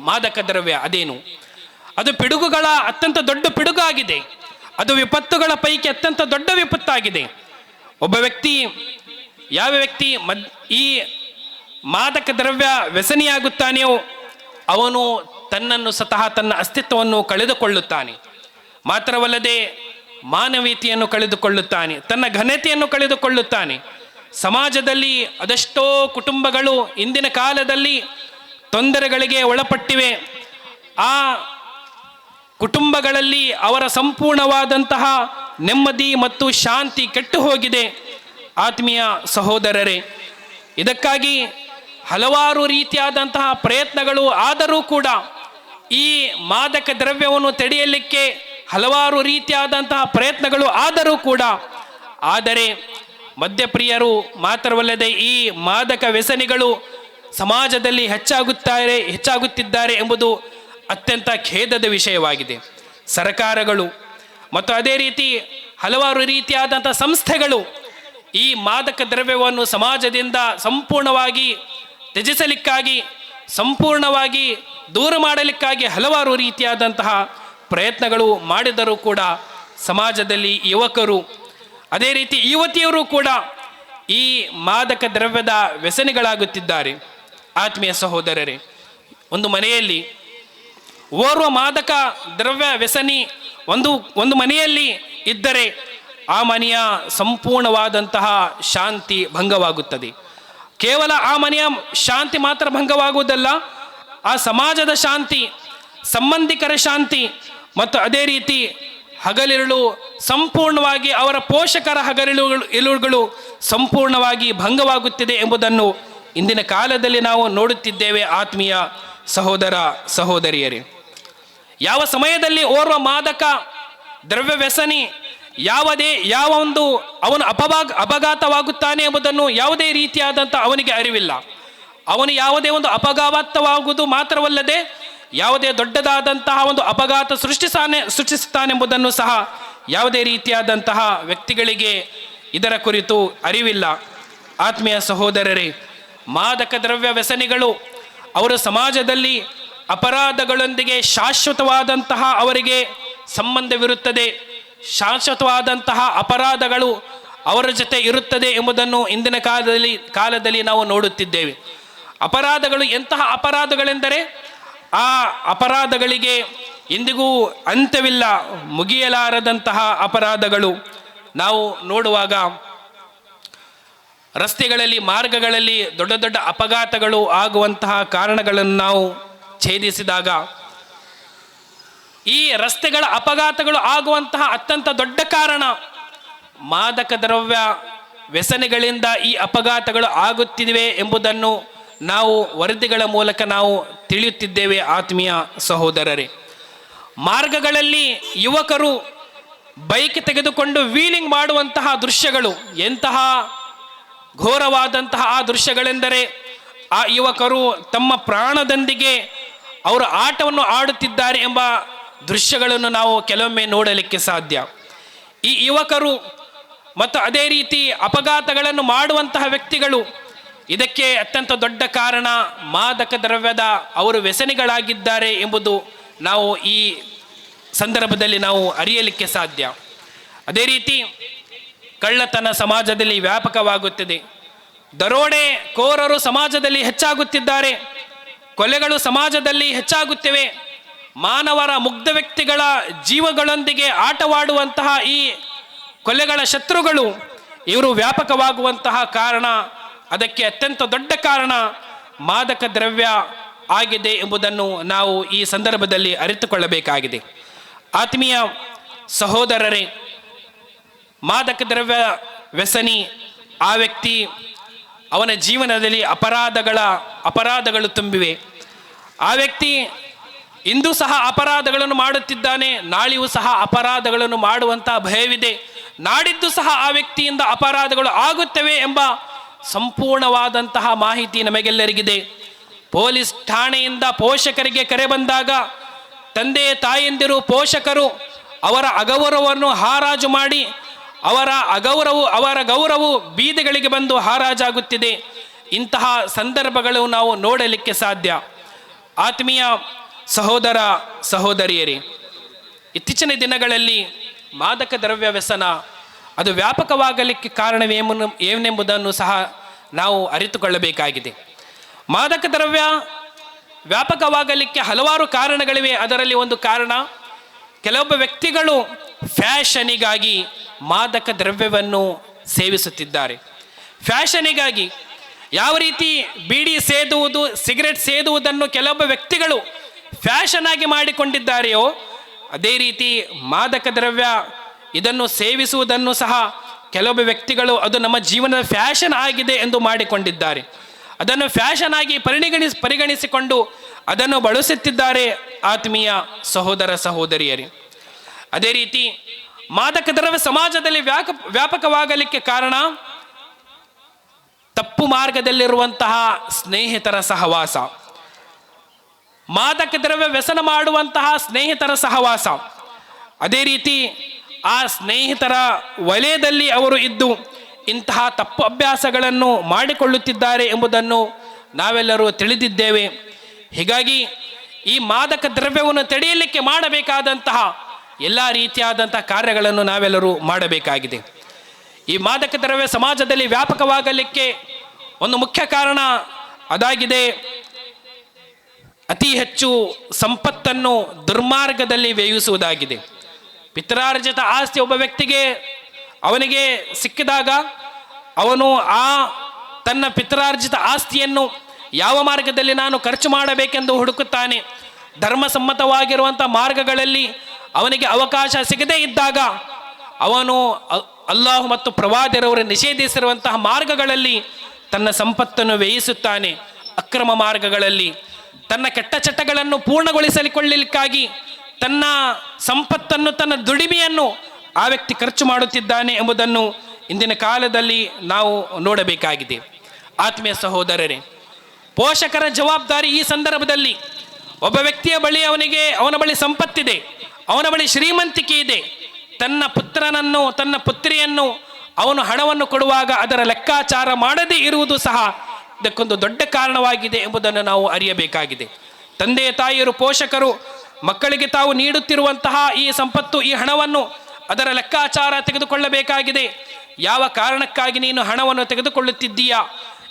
ಮಾದಕ ದ್ರವ್ಯ ಅದೇನು? ಅದು ಪಿಡುಗುಗಳ ಅತ್ಯಂತ ದೊಡ್ಡ ಪಿಡುಗಾಗಿದೆ. ಅದು ವಿಪತ್ತುಗಳ ಪೈಕಿ ಅತ್ಯಂತ ದೊಡ್ಡ ವಿಪತ್ತಾಗಿದೆ. ಒಬ್ಬ ವ್ಯಕ್ತಿ, ಯಾವ ವ್ಯಕ್ತಿ ಈ ಮಾದಕ ದ್ರವ್ಯ ವ್ಯಸನಿಯಾಗುತ್ತಾನೆಯೋ ಅವನು ತನ್ನನ್ನು ಸ್ವತಃ ತನ್ನ ಅಸ್ತಿತ್ವವನ್ನು ಕಳೆದುಕೊಳ್ಳುತ್ತಾನೆ. ಮಾತ್ರವಲ್ಲದೆ ಮಾನವೀಯತೆಯನ್ನು ಕಳೆದುಕೊಳ್ಳುತ್ತಾನೆ, ತನ್ನ ಘನತೆಯನ್ನು ಕಳೆದುಕೊಳ್ಳುತ್ತಾನೆ. ಸಮಾಜದಲ್ಲಿ ಅದೆಷ್ಟೋ ಕುಟುಂಬಗಳು ಇಂದಿನ ಕಾಲದಲ್ಲಿ ತೊಂದರೆಗಳಿಗೆ ಒಳಪಟ್ಟಿವೆ. ಆ ಕುಟುಂಬಗಳಲ್ಲಿ ಅವರ ಸಂಪೂರ್ಣವಾದಂತಹ ನೆಮ್ಮದಿ ಮತ್ತು ಶಾಂತಿ ಕೆಟ್ಟು ಹೋಗಿದೆ. ಆತ್ಮೀಯ ಸಹೋದರರೇ, ಇದಕ್ಕಾಗಿ ಹಲವಾರು ರೀತಿಯಾದಂತಹ ಪ್ರಯತ್ನಗಳು ಆದರೂ ಕೂಡ ಈ ಮಾದಕ ದ್ರವ್ಯವನ್ನು ತಡೆಯಲಿಕ್ಕೆ ಹಲವಾರು ರೀತಿಯಾದಂತಹ ಪ್ರಯತ್ನಗಳು ಆದರೂ ಕೂಡ, ಆದರೆ ಮದ್ಯಪ್ರಿಯರು ಮಾತ್ರವಲ್ಲದೆ ಈ ಮಾದಕ ವ್ಯಸನಿಗಳು ಸಮಾಜದಲ್ಲಿ ಹೆಚ್ಚಾಗುತ್ತಿದ್ದಾರೆ ಎಂಬುದು ಅತ್ಯಂತ ಖೇದದ ವಿಷಯವಾಗಿದೆ. ಸರ್ಕಾರಗಳು ಮತ್ತು ಅದೇ ರೀತಿ ಹಲವಾರು ರೀತಿಯಾದಂಥ ಸಂಸ್ಥೆಗಳು ಈ ಮಾದಕ ದ್ರವ್ಯವನ್ನು ಸಮಾಜದಿಂದ ಸಂಪೂರ್ಣವಾಗಿ ತ್ಯಜಿಸಲಿಕ್ಕಾಗಿ, ಸಂಪೂರ್ಣವಾಗಿ ದೂರ ಮಾಡಲಿಕ್ಕಾಗಿ ಹಲವಾರು ರೀತಿಯಾದಂತಹ ಪ್ರಯತ್ನಗಳು ಮಾಡಿದರೂ ಕೂಡ ಸಮಾಜದಲ್ಲಿ ಯುವಕರು, ಅದೇ ರೀತಿ ಯುವತಿಯರು ಕೂಡ ಈ ಮಾದಕ ದ್ರವ್ಯದ ವ್ಯಸನಿಗಳಾಗುತ್ತಿದ್ದಾರೆ. ಆತ್ಮೀಯ ಸಹೋದರರೇ, ಒಂದು ಮನೆಯಲ್ಲಿ ಓರ್ವ ಮಾದಕ ದ್ರವ್ಯ ವ್ಯಸನಿ ಒಂದು ಮನೆಯಲ್ಲಿ ಇದ್ದರೆ ಆ ಮನೆಯ ಸಂಪೂರ್ಣವಾದಂತಹ ಶಾಂತಿ ಭಂಗವಾಗುತ್ತದೆ. ಕೇವಲ ಆ ಮನೆಯ ಶಾಂತಿ ಮಾತ್ರ ಭಂಗವಾಗುವುದಲ್ಲ, ಆ ಸಮಾಜದ ಶಾಂತಿ, ಸಂಬಂಧಿಕರ ಶಾಂತಿ ಮತ್ತು ಅದೇ ರೀತಿ ಹಗಲಿರುಳು ಸಂಪೂರ್ಣವಾಗಿ ಅವರ ಪೋಷಕರ ಹಗಲಿರುಳುಗಳು ಸಂಪೂರ್ಣವಾಗಿ ಭಂಗವಾಗುತ್ತಿದೆ ಎಂಬುದನ್ನು ಇಂದಿನ ಕಾಲದಲ್ಲಿ ನಾವು ನೋಡುತ್ತಿದ್ದೇವೆ. ಆತ್ಮೀಯ ಸಹೋದರ ಸಹೋದರಿಯರೇ, ಯಾವ ಸಮಯದಲ್ಲಿ ಓರ್ವ ಮಾದಕ ದ್ರವ್ಯ ವ್ಯಸನಿ ಅವನು ಅಪಘಾತವಾಗುತ್ತಾನೆ ಎಂಬುದನ್ನು ಯಾವುದೇ ರೀತಿಯಾದಂಥ ಅವನಿಗೆ ಅರಿವಿಲ್ಲ. ಅವನು ಯಾವುದೇ ಒಂದು ಅಪಘಾತವಾಗುವುದು ಮಾತ್ರವಲ್ಲದೆ ಯಾವುದೇ ದೊಡ್ಡದಾದಂತಹ ಒಂದು ಅಪಘಾತ ಸೃಷ್ಟಿಸುತ್ತಾನೆಂಬುದನ್ನು ಸಹ ಯಾವುದೇ ರೀತಿಯಾದಂತಹ ವ್ಯಕ್ತಿಗಳಿಗೆ ಇದರ ಕುರಿತು ಅರಿವಿಲ್ಲ. ಆತ್ಮೀಯ ಸಹೋದರರೇ, ಮಾದಕ ದ್ರವ್ಯ ವ್ಯಸನಿಗಳು ಅವರು ಸಮಾಜದಲ್ಲಿ ಅಪರಾಧಗಳೊಂದಿಗೆ ಶಾಶ್ವತವಾದಂತಹ ಅವರಿಗೆ ಸಂಬಂಧವಿರುತ್ತದೆ, ಶಾಶ್ವತವಾದಂತಹ ಅಪರಾಧಗಳು ಅವರ ಜೊತೆ ಇರುತ್ತದೆ ಎಂಬುದನ್ನು ಇಂದಿನ ಕಾಲದಲ್ಲಿ ನಾವು ನೋಡುತ್ತಿದ್ದೇವೆ. ಅಪರಾಧಗಳು ಎಂತಹ ಅಪರಾಧಗಳೆಂದರೆ ಆ ಅಪರಾಧಗಳಿಗೆ ಇಂದಿಗೂ ಅಂತ್ಯವಿಲ್ಲ, ಮುಗಿಯಲಾರದಂತಹ ಅಪರಾಧಗಳು. ನಾವು ನೋಡುವಾಗ ರಸ್ತೆಗಳಲ್ಲಿ, ಮಾರ್ಗಗಳಲ್ಲಿ ದೊಡ್ಡ ದೊಡ್ಡ ಅಪಘಾತಗಳು ಆಗುವಂತಹ ಕಾರಣಗಳನ್ನು ನಾವು ಛೇದಿಸಿದಾಗ ಈ ರಸ್ತೆಗಳ ಅಪಘಾತಗಳು ಆಗುವಂತಹ ಅತ್ಯಂತ ದೊಡ್ಡ ಕಾರಣ ಮಾದಕ ದ್ರವ್ಯ ವ್ಯಸನಿಗಳಿಂದ ಈ ಅಪಘಾತಗಳು ಆಗುತ್ತಿವೆ ಎಂಬುದನ್ನು ನಾವು ವರದಿಗಳ ಮೂಲಕ ನಾವು ತಿಳಿಯುತ್ತಿದ್ದೇವೆ. ಆತ್ಮೀಯ ಸಹೋದರರೇ, ಮಾರ್ಗಗಳಲ್ಲಿ ಯುವಕರು ಬೈಕ್ ತೆಗೆದುಕೊಂಡು ವೀಲಿಂಗ್ ಮಾಡುವಂತಹ ದೃಶ್ಯಗಳು ಎಂತಹ ಘೋರವಾದಂತಹ ಆ ದೃಶ್ಯಗಳೆಂದರೆ ಆ ಯುವಕರು ತಮ್ಮ ಪ್ರಾಣದೊಂದಿಗೆ ಅವರು ಆಟವನ್ನು ಆಡುತ್ತಿದ್ದಾರೆ ಎಂಬ ದೃಶ್ಯಗಳನ್ನು ನಾವು ಕೆಲವೊಮ್ಮೆ ನೋಡಲಿಕ್ಕೆ ಸಾಧ್ಯ. ಈ ಯುವಕರು ಮತ್ತು ಅದೇ ರೀತಿ ಅಪಘಾತಗಳನ್ನು ಮಾಡುವಂತಹ ವ್ಯಕ್ತಿಗಳು, ಇದಕ್ಕೆ ಅತ್ಯಂತ ದೊಡ್ಡ ಕಾರಣ ಮಾದಕ ದ್ರವ್ಯದ ಅವರು ವ್ಯಸನಿಗಳಾಗಿದ್ದಾರೆ ಎಂಬುದು ನಾವು ಈ ಸಂದರ್ಭದಲ್ಲಿ ನಾವು ಅರಿಯಲಿಕ್ಕೆ ಸಾಧ್ಯ. ಅದೇ ರೀತಿ ಕಳ್ಳತನ ಸಮಾಜದಲ್ಲಿ ವ್ಯಾಪಕವಾಗುತ್ತಿದೆ, ದರೋಡೆ ಕೋರರು ಸಮಾಜದಲ್ಲಿ ಹೆಚ್ಚಾಗುತ್ತಿದ್ದಾರೆ, ಕೊಲೆಗಳು ಸಮಾಜದಲ್ಲಿ ಹೆಚ್ಚಾಗುತ್ತಿವೆ. ಮಾನವರ ಮುಗ್ಧ ವ್ಯಕ್ತಿಗಳ ಜೀವಗಳೊಂದಿಗೆ ಆಟವಾಡುವಂತಹ ಈ ಕೊಲೆಗಳ ಶತ್ರುಗಳು ಇವರು ವ್ಯಾಪಕವಾಗುವಂತಹ ಕಾರಣ, ಅದಕ್ಕೆ ಅತ್ಯಂತ ದೊಡ್ಡ ಕಾರಣ ಮಾದಕ ದ್ರವ್ಯ ಆಗಿದೆ ಎಂಬುದನ್ನು ನಾವು ಈ ಸಂದರ್ಭದಲ್ಲಿ ಅರಿತುಕೊಳ್ಳಬೇಕಾಗಿದೆ. ಆತ್ಮೀಯ ಸಹೋದರರೇ, ಮಾದಕ ದ್ರವ್ಯ ವ್ಯಸನಿ ಆ ವ್ಯಕ್ತಿ ಅವನ ಜೀವನದಲ್ಲಿ ಅಪರಾಧಗಳು ತುಂಬಿವೆ. ಆ ವ್ಯಕ್ತಿ ಇಂದು ಸಹ ಅಪರಾಧಗಳನ್ನು ಮಾಡುತ್ತಿದ್ದಾನೆ, ನಾಳೆಯೂ ಸಹ ಅಪರಾಧಗಳನ್ನು ಮಾಡುವಂತಹ ಭಯವಿದೆ, ನಾಡಿದ್ದು ಸಹ ಆ ವ್ಯಕ್ತಿಯಿಂದ ಅಪರಾಧಗಳು ಆಗುತ್ತವೆ ಎಂಬ ಸಂಪೂರ್ಣವಾದಂತಹ ಮಾಹಿತಿ ನಮಗೆಲ್ಲರಿಗಿದೆ. ಪೊಲೀಸ್ ಠಾಣೆಯಿಂದ ಪೋಷಕರಿಗೆ ಕರೆ ಬಂದಾಗ ತಂದೆ ತಾಯಂದಿರು ಪೋಷಕರು ಅವರ ಅಗೌರವವನ್ನು ಹಾರಾಜು ಮಾಡಿ ಅವರ ಗೌರವವು ಬೀದಿಗಳಿಗೆ ಬಂದು ಹಾರಾಜಾಗುತ್ತಿದೆ. ಇಂತಹ ಸಂದರ್ಭಗಳು ನಾವು ನೋಡಲಿಕ್ಕೆ ಸಾಧ್ಯ. ಆತ್ಮೀಯ ಸಹೋದರ ಸಹೋದರಿಯರೇ, ಇತ್ತೀಚಿನ ದಿನಗಳಲ್ಲಿ ಮಾದಕ ದ್ರವ್ಯ ವ್ಯಸನ ಅದು ವ್ಯಾಪಕವಾಗಲಿಕ್ಕೆ ಕಾರಣವೇನೆಂಬುದನ್ನು ಸಹ ನಾವು ಅರಿತುಕೊಳ್ಳಬೇಕಾಗಿದೆ. ಮಾದಕ ದ್ರವ್ಯ ವ್ಯಾಪಕವಾಗಲಿಕ್ಕೆ ಹಲವಾರು ಕಾರಣಗಳಿವೆ. ಅದರಲ್ಲಿ ಒಂದು ಕಾರಣ, ಕೆಲವೊಬ್ಬ ವ್ಯಕ್ತಿಗಳು ಫ್ಯಾಷನಿಗಾಗಿ ಮಾದಕ ದ್ರವ್ಯವನ್ನು ಸೇವಿಸುತ್ತಿದ್ದಾರೆ. ಫ್ಯಾಷನಿಗಾಗಿ ಯಾವ ರೀತಿ ಬೀಡಿ ಸೇದುವುದು, ಸಿಗರೆಟ್ ಸೇದುವುದನ್ನು ಕೆಲವೊಬ್ಬ ವ್ಯಕ್ತಿಗಳು ಫ್ಯಾಷನ್ ಆಗಿ ಮಾಡಿಕೊಂಡಿದ್ದಾರೆಯೋ, ಅದೇ ರೀತಿ ಮಾದಕ ದ್ರವ್ಯ ಇದನ್ನು ಸೇವಿಸುವುದನ್ನು ಸಹ ಕೆಲವೊಬ್ಬ ವ್ಯಕ್ತಿಗಳು ಅದು ನಮ್ಮ ಜೀವನದ ಫ್ಯಾಷನ್ ಆಗಿದೆ ಎಂದು ಮಾಡಿಕೊಂಡಿದ್ದಾರೆ. ಅದನ್ನು ಫ್ಯಾಷನ್ ಆಗಿ ಪರಿಗಣಿಸಿಕೊಂಡು ಅದನ್ನು ಬಳಸುತ್ತಿದ್ದಾರೆ. ಆತ್ಮೀಯ ಸಹೋದರ ಸಹೋದರಿಯರೇ, ಅದೇ ರೀತಿ ಮಾದಕ ದ್ರವ್ಯ ಸಮಾಜದಲ್ಲಿ ವ್ಯಾಪಕವಾಗಲಿಕ್ಕೆ ಕಾರಣ ತಪ್ಪು ಮಾರ್ಗದಲ್ಲಿರುವಂತಹ ಸ್ನೇಹಿತರ ಸಹವಾಸ, ಮಾದಕ ದ್ರವ್ಯ ವ್ಯಸನ ಮಾಡುವಂತಹ ಸ್ನೇಹಿತರ ಸಹವಾಸ. ಅದೇ ರೀತಿ ಆ ಸ್ನೇಹಿತರ ವಲಯದಲ್ಲಿ ಅವರು ಇದ್ದು ಇಂತಹ ತಪ್ಪು ಅಭ್ಯಾಸಗಳನ್ನು ಮಾಡಿಕೊಳ್ಳುತ್ತಿದ್ದಾರೆ ಎಂಬುದನ್ನು ನಾವೆಲ್ಲರೂ ತಿಳಿದಿದ್ದೇವೆ. ಹೀಗಾಗಿ ಈ ಮಾದಕ ದ್ರವ್ಯವನ್ನು ತಡೆಯಲಿಕ್ಕೆ ಮಾಡಬೇಕಾದಂತಹ ಎಲ್ಲ ರೀತಿಯಾದಂತಹ ಕಾರ್ಯಗಳನ್ನು ನಾವೆಲ್ಲರೂ ಮಾಡಬೇಕಾಗಿದೆ. ಈ ಮಾದಕ ದ್ರವ್ಯ ಸಮಾಜದಲ್ಲಿ ವ್ಯಾಪಕವಾಗಲಿಕ್ಕೆ ಒಂದು ಮುಖ್ಯ ಕಾರಣ ಅದಾಗಿದೆ, ಅತಿ ಹೆಚ್ಚು ಸಂಪತ್ತನ್ನು ದುರ್ಮಾರ್ಗದಲ್ಲಿ ವ್ಯಯಿಸುವುದಾಗಿದೆ. ಪಿತ್ರಾರ್ಜಿತ ಆಸ್ತಿ ಒಬ್ಬ ವ್ಯಕ್ತಿಗೆ ಅವನಿಗೆ ಸಿಕ್ಕಿದಾಗ ಅವನು ತನ್ನ ಪಿತ್ರಾರ್ಜಿತ ಆಸ್ತಿಯನ್ನು ಯಾವ ಮಾರ್ಗದಲ್ಲಿ ನಾನು ಖರ್ಚು ಮಾಡಬೇಕೆಂದು ಹುಡುಕುತ್ತಾನೆ. ಧರ್ಮಸಮ್ಮತವಾಗಿರುವಂಥ ಮಾರ್ಗಗಳಲ್ಲಿ ಅವನಿಗೆ ಅವಕಾಶ ಸಿಗದೇ ಇದ್ದಾಗ ಅವನು ಅಲ್ಲಾಹ್ ಮತ್ತು ಪ್ರವಾದಿಯರವರು ನಿಷೇಧಿಸಿರುವಂತಹ ಮಾರ್ಗಗಳಲ್ಲಿ ತನ್ನ ಸಂಪತ್ತನ್ನು ವ್ಯಯಿಸುತ್ತಾನೆ. ಅಕ್ರಮ ಮಾರ್ಗಗಳಲ್ಲಿ ತನ್ನ ಕೆಟ್ಟ ಚಟಗಳನ್ನು ಪೂರ್ಣಗೊಳಿಸಿಕೊಳ್ಳಲಿಕ್ಕಾಗಿ ತನ್ನ ಸಂಪತ್ತನ್ನು, ತನ್ನ ದುಡಿಮೆಯನ್ನು ಆ ವ್ಯಕ್ತಿ ಖರ್ಚು ಮಾಡುತ್ತಿದ್ದಾನೆ ಎಂಬುದನ್ನು ಇಂದಿನ ಕಾಲದಲ್ಲಿ ನಾವು ನೋಡಬೇಕಾಗಿದೆ. ಆತ್ಮೀಯ ಸಹೋದರರೇ, ಪೋಷಕರ ಜವಾಬ್ದಾರಿ ಈ ಸಂದರ್ಭದಲ್ಲಿ, ಒಬ್ಬ ವ್ಯಕ್ತಿಯ ಬಳಿ ಅವನ ಬಳಿ ಸಂಪತ್ತಿದೆ, ಅವನ ಬಳಿ ಶ್ರೀಮಂತಿಕೆ ಇದೆ, ತನ್ನ ಪುತ್ರನನ್ನು ತನ್ನ ಪುತ್ರಿಯನ್ನು ಅವನು ಹಣವನ್ನು ಕೊಡುವಾಗ ಅದರ ಲೆಕ್ಕಾಚಾರ ಮಾಡದೇ ಇರುವುದು ಸಹ ಇದಕ್ಕೊಂದು ದೊಡ್ಡ ಕಾರಣವಾಗಿದೆ ಎಂಬುದನ್ನು ನಾವು ಅರಿಯಬೇಕಾಗಿದೆ. ತಂದೆ ತಾಯಿಯರು ಪೋಷಕರು ಮಕ್ಕಳಿಗೆ ತಾವು ನೀಡುತ್ತಿರುವಂತಹ ಈ ಸಂಪತ್ತು, ಈ ಹಣವನ್ನು ಅದರ ಲೆಕ್ಕಾಚಾರ ತೆಗೆದುಕೊಳ್ಳಬೇಕಾಗಿದೆ. ಯಾವ ಕಾರಣಕ್ಕಾಗಿ ನೀನು ಹಣವನ್ನು ತೆಗೆದುಕೊಳ್ಳುತ್ತಿದ್ದೀಯಾ,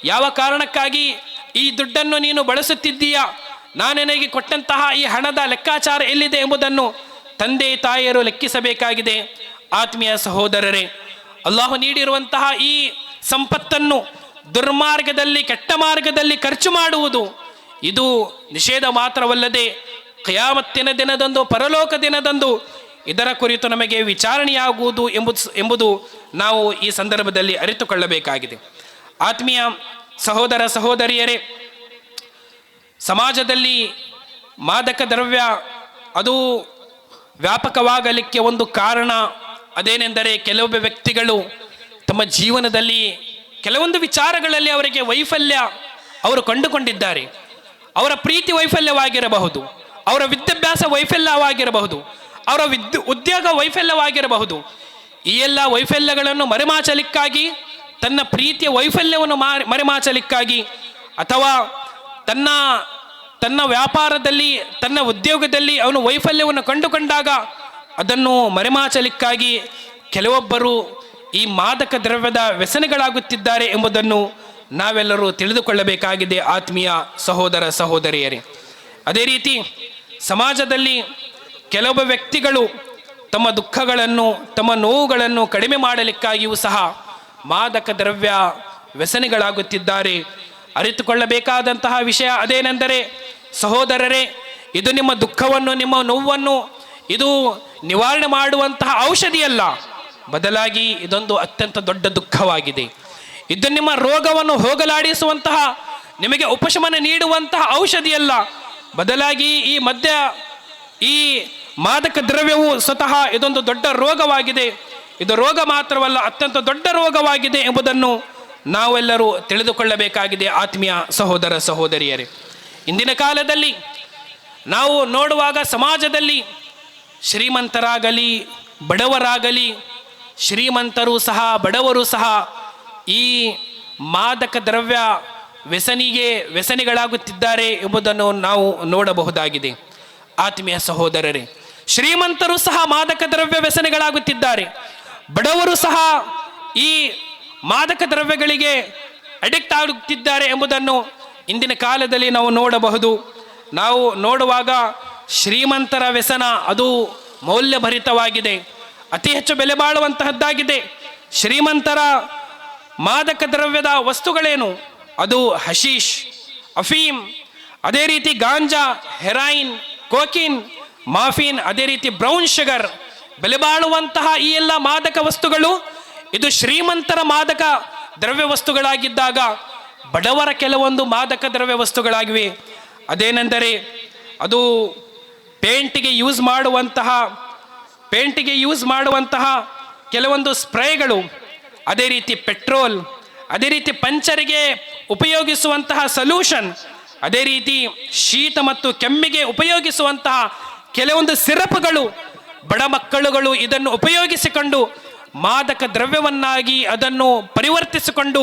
ಯಾವ ಕಾರಣಕ್ಕಾಗಿ ಈ ದುಡ್ಡನ್ನು ನೀನು ಬಳಸುತ್ತಿದ್ದೀಯಾ, ನಾನು ನಿನಗೆ ಕೊಟ್ಟಂತಹ ಈ ಹಣದ ಲೆಕ್ಕಾಚಾರ ಎಲ್ಲಿದೆ ಎಂಬುದನ್ನು ತಂದೆ ತಾಯಿಯರು ಲೆಕ್ಕಿಸಬೇಕಾಗಿದೆ. ಆತ್ಮೀಯ ಸಹೋದರರೇ, ಅಲ್ಲಾಹು ನೀಡಿರುವಂತಹ ಈ ಸಂಪತ್ತನ್ನು ದುರ್ಮಾರ್ಗದಲ್ಲಿ, ಕೆಟ್ಟ ಮಾರ್ಗದಲ್ಲಿ ಖರ್ಚು ಮಾಡುವುದು ಇದು ನಿಷೇಧ ಮಾತ್ರವಲ್ಲದೆ ಕಿಯಾಮತ್ತಿನ ದಿನದಂದು, ಪರಲೋಕ ದಿನದಂದು ಇದರ ಕುರಿತು ನಮಗೆ ವಿಚಾರಣೆಯಾಗುವುದು ಎಂಬುದು ನಾವು ಈ ಸಂದರ್ಭದಲ್ಲಿ ಅರಿತುಕೊಳ್ಳಬೇಕಾಗಿದೆ. ಆತ್ಮೀಯ ಸಹೋದರ ಸಹೋದರಿಯರೇ, ಸಮಾಜದಲ್ಲಿ ಮಾದಕ ದ್ರವ್ಯ ಅದು ವ್ಯಾಪಕವಾಗಲಿಕ್ಕೆ ಒಂದು ಕಾರಣ ಅದೇನೆಂದರೆ, ಕೆಲವೊಬ್ಬ ವ್ಯಕ್ತಿಗಳು ತಮ್ಮ ಜೀವನದಲ್ಲಿ ಕೆಲವೊಂದು ವಿಚಾರಗಳಲ್ಲಿ ಅವರಿಗೆ ವೈಫಲ್ಯ ಅವರು ಕಂಡುಕೊಂಡಿದ್ದಾರೆ. ಅವರ ಪ್ರೀತಿ ವೈಫಲ್ಯವಾಗಿರಬಹುದು, ಅವರ ವಿದ್ಯಾಭ್ಯಾಸ ವೈಫಲ್ಯವಾಗಿರಬಹುದು, ಅವರ ಉದ್ಯೋಗ ವೈಫಲ್ಯವಾಗಿರಬಹುದು. ಈ ಎಲ್ಲ ವೈಫಲ್ಯಗಳನ್ನು ಮರೆಮಾಚಲಿಕ್ಕಾಗಿ, ತನ್ನ ಪ್ರೀತಿಯ ವೈಫಲ್ಯವನ್ನು ಮರೆಮಾಚಲಿಕ್ಕಾಗಿ, ಅಥವಾ ತನ್ನ ವ್ಯಾಪಾರದಲ್ಲಿ, ತನ್ನ ಉದ್ಯೋಗದಲ್ಲಿ ಅವನು ವೈಫಲ್ಯವನ್ನು ಕಂಡುಕೊಂಡಾಗ ಅದನ್ನು ಮರೆಮಾಚಲಿಕ್ಕಾಗಿ ಕೆಲವೊಬ್ಬರು ಈ ಮಾದಕ ದ್ರವ್ಯದ ವ್ಯಸನಿಗಳಾಗುತ್ತಿದ್ದಾರೆ ಎಂಬುದನ್ನು ನಾವೆಲ್ಲರೂ ತಿಳಿದುಕೊಳ್ಳಬೇಕಾಗಿದೆ. ಆತ್ಮೀಯ ಸಹೋದರ ಸಹೋದರಿಯರೇ, ಅದೇ ರೀತಿ ಸಮಾಜದಲ್ಲಿ ಕೆಲವೊಬ್ಬ ವ್ಯಕ್ತಿಗಳು ತಮ್ಮ ದುಃಖಗಳನ್ನು, ತಮ್ಮ ನೋವುಗಳನ್ನು ಕಡಿಮೆ ಮಾಡಲಿಕ್ಕಾಗಿಯೂ ಸಹ ಮಾದಕ ದ್ರವ್ಯ ವ್ಯಸನಿಗಳಾಗುತ್ತಿದ್ದಾರೆ. ಅರಿತುಕೊಳ್ಳಬೇಕಾದಂತಹ ವಿಷಯ ಅದೇನೆಂದರೆ, ಸಹೋದರರೇ, ಇದು ನಿಮ್ಮ ದುಃಖವನ್ನು, ನಿಮ್ಮ ನೋವನ್ನು ಇದು ನಿವಾರಣೆ ಮಾಡುವಂತಹ ಔಷಧಿಯಲ್ಲ, ಬದಲಾಗಿ ಇದೊಂದು ಅತ್ಯಂತ ದೊಡ್ಡ ದುಃಖವಾಗಿದೆ. ಇದು ನಿಮ್ಮ ರೋಗವನ್ನು ಹೋಗಲಾಡಿಸುವಂತಹ, ನಿಮಗೆ ಉಪಶಮನ ನೀಡುವಂತಹ ಔಷಧಿಯಲ್ಲ. ಬದಲಾಗಿ ಈ ಮಾದಕ ದ್ರವ್ಯವು ಸ್ವತಃ ಇದೊಂದು ದೊಡ್ಡ ರೋಗವಾಗಿದೆ. ಇದು ರೋಗ ಮಾತ್ರವಲ್ಲ, ಅತ್ಯಂತ ದೊಡ್ಡ ರೋಗವಾಗಿದೆ ಎಂಬುದನ್ನು ನಾವೆಲ್ಲರೂ ತಿಳಿದುಕೊಳ್ಳಬೇಕಾಗಿದೆ. ಆತ್ಮೀಯ ಸಹೋದರ ಸಹೋದರಿಯರೇ, ಇಂದಿನ ಕಾಲದಲ್ಲಿ ನಾವು ನೋಡುವಾಗ ಸಮಾಜದಲ್ಲಿ ಶ್ರೀಮಂತರಾಗಲಿ ಬಡವರಾಗಲಿ, ಶ್ರೀಮಂತರು ಸಹ ಬಡವರು ಸಹ ಈ ಮಾದಕ ದ್ರವ್ಯ ವ್ಯಸನಿಗಳಾಗುತ್ತಿದ್ದಾರೆ ಎಂಬುದನ್ನು ನಾವು ನೋಡಬಹುದಾಗಿದೆ. ಆತ್ಮೀಯ ಸಹೋದರರೇ, ಶ್ರೀಮಂತರು ಸಹ ಮಾದಕ ದ್ರವ್ಯ ವ್ಯಸನಿಗಳಾಗುತ್ತಿದ್ದಾರೆ, ಬಡವರು ಸಹ ಈ ಮಾದಕ ದ್ರವ್ಯಗಳಿಗೆ ಅಡಿಕ್ಟ್ ಆಗುತ್ತಿದ್ದಾರೆ ಎಂಬುದನ್ನು ಇಂದಿನ ಕಾಲದಲ್ಲಿ ನಾವು ನೋಡಬಹುದು. ನಾವು ನೋಡುವಾಗ ಶ್ರೀಮಂತರ ವ್ಯಸನ ಅದು ಮೌಲ್ಯಭರಿತವಾಗಿದೆ, ಅತಿ ಹೆಚ್ಚು ಬೆಲೆ ಬಾಳುವಂತಹದ್ದಾಗಿದೆ. ಶ್ರೀಮಂತರ ಮಾದಕ ದ್ರವ್ಯದ ವಸ್ತುಗಳೇನು? ಅದು ಹಶೀಶ್, ಅಫೀಮ್, ಅದೇ ರೀತಿ ಗಾಂಜಾ, ಹೆರಾಯಿನ್, ಕೋಕಿನ್, ಮಾಫಿನ್, ಅದೇ ರೀತಿ ಬ್ರೌನ್ ಶುಗರ್. ಬೆಲೆ ಬಾಳುವಂತಹ ಈ ಎಲ್ಲ ಮಾದಕ ವಸ್ತುಗಳು ಇದು ಶ್ರೀಮಂತರ ಮಾದಕ ದ್ರವ್ಯ ವಸ್ತುಗಳಾಗಿದ್ದಾಗ, ಬಡವರ ಕೆಲವೊಂದು ಮಾದಕ ದ್ರವ್ಯ ವಸ್ತುಗಳಾಗಿವೆ. ಅದೇನೆಂದರೆ ಅದು ಪೇಂಟಿಗೆ ಯೂಸ್ ಮಾಡುವಂತಹ ಕೆಲವೊಂದು ಸ್ಪ್ರೇಗಳು, ಅದೇ ರೀತಿ ಪೆಟ್ರೋಲ್, ಅದೇ ರೀತಿ ಪಂಚರಿಗೆ ಉಪಯೋಗಿಸುವಂತಹ ಸೊಲ್ಯೂಷನ್, ಅದೇ ರೀತಿ ಶೀತ ಮತ್ತು ಕೆಮ್ಮಿಗೆ ಉಪಯೋಗಿಸುವಂತಹ ಕೆಲವೊಂದು ಸಿರಪ್ಗಳು. ಬಡ ಮಕ್ಕಳುಗಳು ಇದನ್ನು ಉಪಯೋಗಿಸಿಕೊಂಡು ಮಾದಕ ದ್ರವ್ಯವನ್ನಾಗಿ ಅದನ್ನು ಪರಿವರ್ತಿಸಿಕೊಂಡು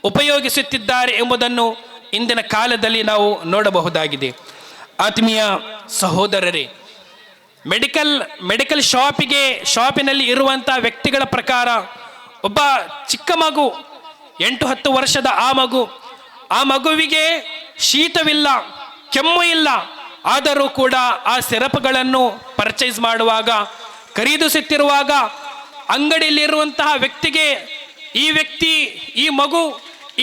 ಉಪಯೋಗಿಸುತ್ತಿದ್ದಾರೆ ಎಂಬುದನ್ನು ಇಂದಿನ ಕಾಲದಲ್ಲಿ ನಾವು ನೋಡಬಹುದಾಗಿದೆ. ಆತ್ಮೀಯ ಸಹೋದರರೇ, ಮೆಡಿಕಲ್ ಶಾಪಿನಲ್ಲಿ ಇರುವಂತಹ ವ್ಯಕ್ತಿಗಳ ಪ್ರಕಾರ ಒಬ್ಬ ಚಿಕ್ಕ ಮಗು, 8-10 ವರ್ಷದ ಆ ಮಗುವಿಗೆ ಶೀತವಿಲ್ಲ, ಕೆಮ್ಮು ಇಲ್ಲ, ಆದರೂ ಕೂಡ ಆ ಸಿರಪ್ಗಳನ್ನು ಪರ್ಚೇಸ್ ಮಾಡುವಾಗ, ಖರೀದಿಸುತ್ತಿರುವಾಗ ಅಂಗಡಿಯಲ್ಲಿರುವಂತಹ ವ್ಯಕ್ತಿಗೆ ಈ ಮಗು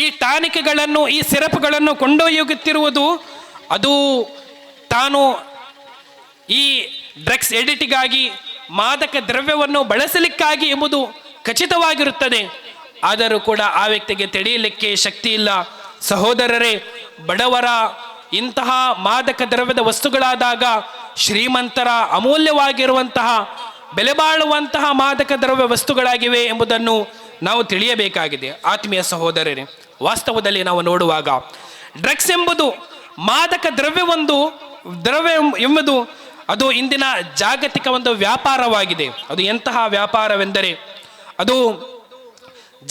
ಈ ಟಾನಿಕ್ಗಳನ್ನು, ಈ ಸಿರಪ್ಗಳನ್ನು ಕೊಂಡೊಯ್ಯುತ್ತಿರುವುದು ಅದು ತಾನು ಈ ಡ್ರಗ್ಸ್ ಎಡಿಟಿಗಾಗಿ, ಮಾದಕ ದ್ರವ್ಯವನ್ನು ಬಳಸಲಿಕ್ಕಾಗಿ ಎಂಬುದು ಖಚಿತವಾಗಿರುತ್ತದೆ. ಆದರೂ ಕೂಡ ಆ ವ್ಯಕ್ತಿಗೆ ತಡೆಯಲಿಕ್ಕೆ ಶಕ್ತಿ ಇಲ್ಲ. ಸಹೋದರರೇ, ಬಡವರ ಇಂತಹ ಮಾದಕ ದ್ರವ್ಯದ ವಸ್ತುಗಳಾದಾಗ ಶ್ರೀಮಂತರ ಅಮೂಲ್ಯವಾಗಿರುವಂತಹ ಬೆಲೆ ಬಾಳುವಂತಹ ಮಾದಕ ದ್ರವ್ಯ ವಸ್ತುಗಳಾಗಿವೆ ಎಂಬುದನ್ನು ನಾವು ತಿಳಿಯಬೇಕಾಗಿದೆ. ಆತ್ಮೀಯ ಸಹೋದರರೇ, ವಾಸ್ತವದಲ್ಲಿ ನಾವು ನೋಡುವಾಗ ಡ್ರಗ್ಸ್ ಎಂಬುದು, ಮಾದಕ ದ್ರವ್ಯ ಎಂಬುದು ಅದು ಇಂದಿನ ಜಾಗತಿಕ ಒಂದು ವ್ಯಾಪಾರವಾಗಿದೆ. ಅದು ಎಂತಹ ವ್ಯಾಪಾರವೆಂದರೆ ಅದು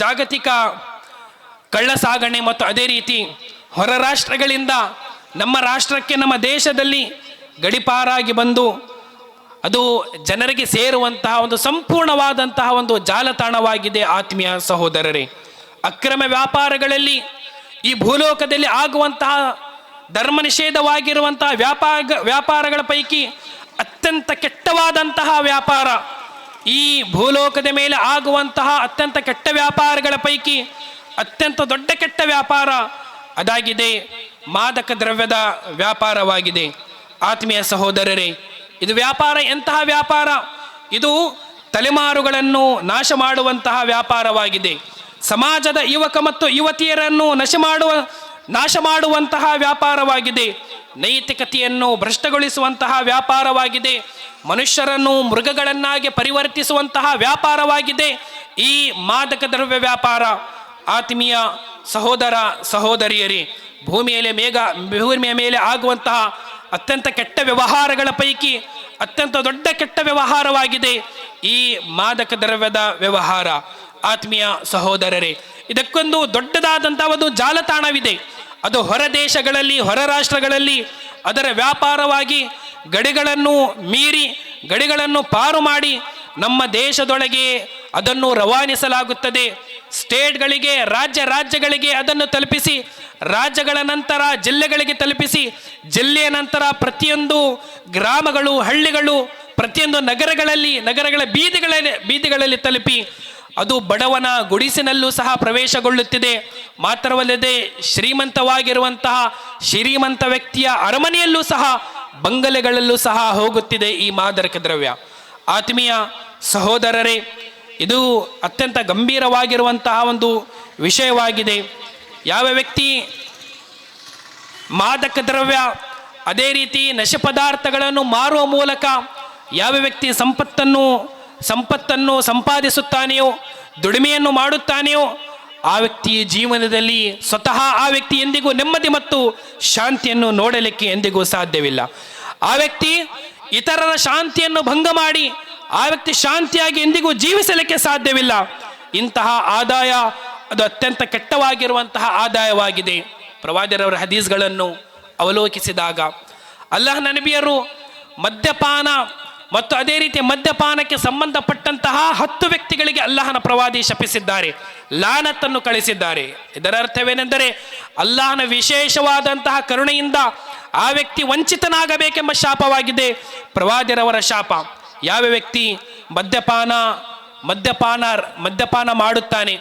ಜಾಗತಿಕ ಕಳ್ಳ ಸಾಗಣೆ ಮತ್ತು ಅದೇ ರೀತಿ ಹೊರ ರಾಷ್ಟ್ರಗಳಿಂದ ನಮ್ಮ ರಾಷ್ಟ್ರಕ್ಕೆ, ನಮ್ಮ ದೇಶದಲ್ಲಿ ಗಡಿಪಾರಾಗಿ ಬಂದು ಅದು ಜನರಿಗೆ ಸೇರುವಂತಹ ಒಂದು ಸಂಪೂರ್ಣವಾದಂತಹ ಒಂದು ಜಾಲತಾಣವಾಗಿದೆ. ಆತ್ಮೀಯ ಸಹೋದರರೇ, ಅಕ್ರಮ ವ್ಯಾಪಾರಗಳಲ್ಲಿ ಈ ಭೂಲೋಕದಲ್ಲಿ ಆಗುವಂತಹ ಧರ್ಮ ನಿಷೇಧವಾಗಿರುವಂತಹ ವ್ಯಾಪಾರಗಳ ಪೈಕಿ ಅತ್ಯಂತ ಕೆಟ್ಟವಾದಂತಹ ವ್ಯಾಪಾರ, ಈ ಭೂಲೋಕದ ಮೇಲೆ ಆಗುವಂತಹ ಅತ್ಯಂತ ಕೆಟ್ಟ ವ್ಯಾಪಾರಗಳ ಪೈಕಿ ಅತ್ಯಂತ ದೊಡ್ಡ ಕೆಟ್ಟ ವ್ಯಾಪಾರ ಅದಾಗಿದೆ, ಮಾದಕ ದ್ರವ್ಯದ ವ್ಯಾಪಾರವಾಗಿದೆ. ಆತ್ಮೀಯ ಸಹೋದರರೇ, ಇದು ವ್ಯಾಪಾರ ಎಂತಹ ವ್ಯಾಪಾರ? ಇದು ತಲೆಮಾರುಗಳನ್ನು ನಾಶ ಮಾಡುವಂತಹ ವ್ಯಾಪಾರವಾಗಿದೆ. ಸಮಾಜದ ಯುವಕ ಮತ್ತು ಯುವತಿಯರನ್ನು ನಾಶ ಮಾಡುವಂತಹ ವ್ಯಾಪಾರವಾಗಿದೆ. ನೈತಿಕತೆಯನ್ನು ಭ್ರಷ್ಟಗೊಳಿಸುವಂತಹ ವ್ಯಾಪಾರವಾಗಿದೆ. ಮನುಷ್ಯರನ್ನು ಮೃಗಗಳನ್ನಾಗಿ ಪರಿವರ್ತಿಸುವಂತಹ ವ್ಯಾಪಾರವಾಗಿದೆ ಈ ಮಾದಕ ದ್ರವ್ಯ ವ್ಯಾಪಾರ. ಆತ್ಮೀಯ ಸಹೋದರ ಸಹೋದರಿಯರೇ, ಭೂಮಿಯ ಮೇಲೆ ಆಗುವಂತಹ ಅತ್ಯಂತ ಕೆಟ್ಟ ವ್ಯವಹಾರಗಳ ಪೈಕಿ ಅತ್ಯಂತ ದೊಡ್ಡ ಕೆಟ್ಟ ವ್ಯವಹಾರವಾಗಿದೆ ಈ ಮಾದಕ ದ್ರವ್ಯದ ವ್ಯವಹಾರ. ಆತ್ಮೀಯ ಸಹೋದರರೇ, ಇದಕ್ಕೊಂದು ದೊಡ್ಡದಾದಂತಹ ಒಂದು ಜಾಲತಾಣವಿದೆ. ಅದು ಹೊರ ದೇಶಗಳಲ್ಲಿ, ಹೊರ ರಾಷ್ಟ್ರಗಳಲ್ಲಿ ಅದರ ವ್ಯಾಪಾರವಾಗಿ ಗಡಿಗಳನ್ನು ಮೀರಿ, ಗಡಿಗಳನ್ನು ಪಾರು ಮಾಡಿ ನಮ್ಮ ದೇಶದೊಳಗೆ ಅದನ್ನು ರವಾನಿಸಲಾಗುತ್ತದೆ. ಸ್ಟೇಟ್ಗಳಿಗೆ, ರಾಜ್ಯಗಳಿಗೆ ಅದನ್ನು ತಲುಪಿಸಿ, ರಾಜ್ಯಗಳ ನಂತರ ಜಿಲ್ಲೆಗಳಿಗೆ ತಲುಪಿಸಿ, ಜಿಲ್ಲೆಯ ನಂತರ ಪ್ರತಿಯೊಂದು ಗ್ರಾಮಗಳು, ಹಳ್ಳಿಗಳು, ಪ್ರತಿಯೊಂದು ನಗರಗಳ ಬೀದಿಗಳಲ್ಲಿ ತಲುಪಿ ಅದು ಬಡವನ ಗುಡಿಸಿನಲ್ಲೂ ಸಹ ಪ್ರವೇಶಗೊಳ್ಳುತ್ತಿದೆ. ಮಾತ್ರವಲ್ಲದೆ ಶ್ರೀಮಂತವಾಗಿರುವಂತಹ ಶ್ರೀಮಂತ ವ್ಯಕ್ತಿಯ ಅರಮನೆಯಲ್ಲೂ ಸಹ, ಬಂಗಲೆಗಳಲ್ಲೂ ಸಹ ಹೋಗುತ್ತಿದೆ ಈ ಮಾದಕ ದ್ರವ್ಯ. ಆತ್ಮೀಯ ಸಹೋದರರೇ, ಇದು ಅತ್ಯಂತ ಗಂಭೀರವಾಗಿರುವಂತಹ ಒಂದು ವಿಷಯವಾಗಿದೆ. ಯಾವ ವ್ಯಕ್ತಿ ಮಾದಕ ದ್ರವ್ಯ ಅದೇ ರೀತಿ ನಶೆ ಪದಾರ್ಥಗಳನ್ನು ಮಾರುವ ಮೂಲಕ ಯಾವ ವ್ಯಕ್ತಿ ಸಂಪತ್ತನ್ನು ಸಂಪಾದಿಸುತ್ತಾನೆಯೋ, ದುಡಿಮೆಯನ್ನು ಮಾಡುತ್ತಾನೆಯೋ, ಆ ವ್ಯಕ್ತಿಯ ಜೀವನದಲ್ಲಿ ಸ್ವತಃ ಆ ವ್ಯಕ್ತಿ ಎಂದಿಗೂ ನೆಮ್ಮದಿ ಮತ್ತು ಶಾಂತಿಯನ್ನು ನೋಡಲಿಕ್ಕೆ ಎಂದಿಗೂ ಸಾಧ್ಯವಿಲ್ಲ. ಆ ವ್ಯಕ್ತಿ ಇತರರ ಶಾಂತಿಯನ್ನು ಭಂಗ ಮಾಡಿ ಆ ವ್ಯಕ್ತಿ ಶಾಂತಿಯಾಗಿ ಎಂದಿಗೂ ಜೀವಿಸಲಿಕ್ಕೆ ಸಾಧ್ಯವಿಲ್ಲ. ಇಂತಹ ಆದಾಯ ಅದು ಅತ್ಯಂತ ಕೆಟ್ಟವಾಗಿರುವಂತಹ ಆದಾಯವಾಗಿದೆ. ಪ್ರವಾದಿರವರ ಹದೀಸ್ಗಳನ್ನು ಅವಲೋಕಿಸಿದಾಗ ಅಲ್ಲಾಹನ ನಬಿಯರು ಮದ್ಯಪಾನ ಮತ್ತು ಅದೇ ರೀತಿ ಮದ್ಯಪಾನಕ್ಕೆ ಸಂಬಂಧಪಟ್ಟಂತಹ 10 ವ್ಯಕ್ತಿಗಳಿಗೆ ಅಲ್ಲಾಹನ ಪ್ರವಾದಿ ಶಪಿಸಿದ್ದಾರೆ, ಲಾನತ್ತನ್ನು ಕಳಿಸಿದ್ದಾರೆ. ಇದರ ಅರ್ಥವೇನೆಂದರೆ ಅಲ್ಲಾಹನ ವಿಶೇಷವಾದಂತಹ ಕರುಣೆಯಿಂದ ಆ ವ್ಯಕ್ತಿ ವಂಚಿತನಾಗಬೇಕೆಂಬ ಶಾಪವಾಗಿದೆ ಪ್ರವಾದಿರವರ ಶಾಪ. ಯಾವ ವ್ಯಕ್ತಿ ಮದ್ಯಪಾನ ಮಾಡುತ್ತಾನೆ,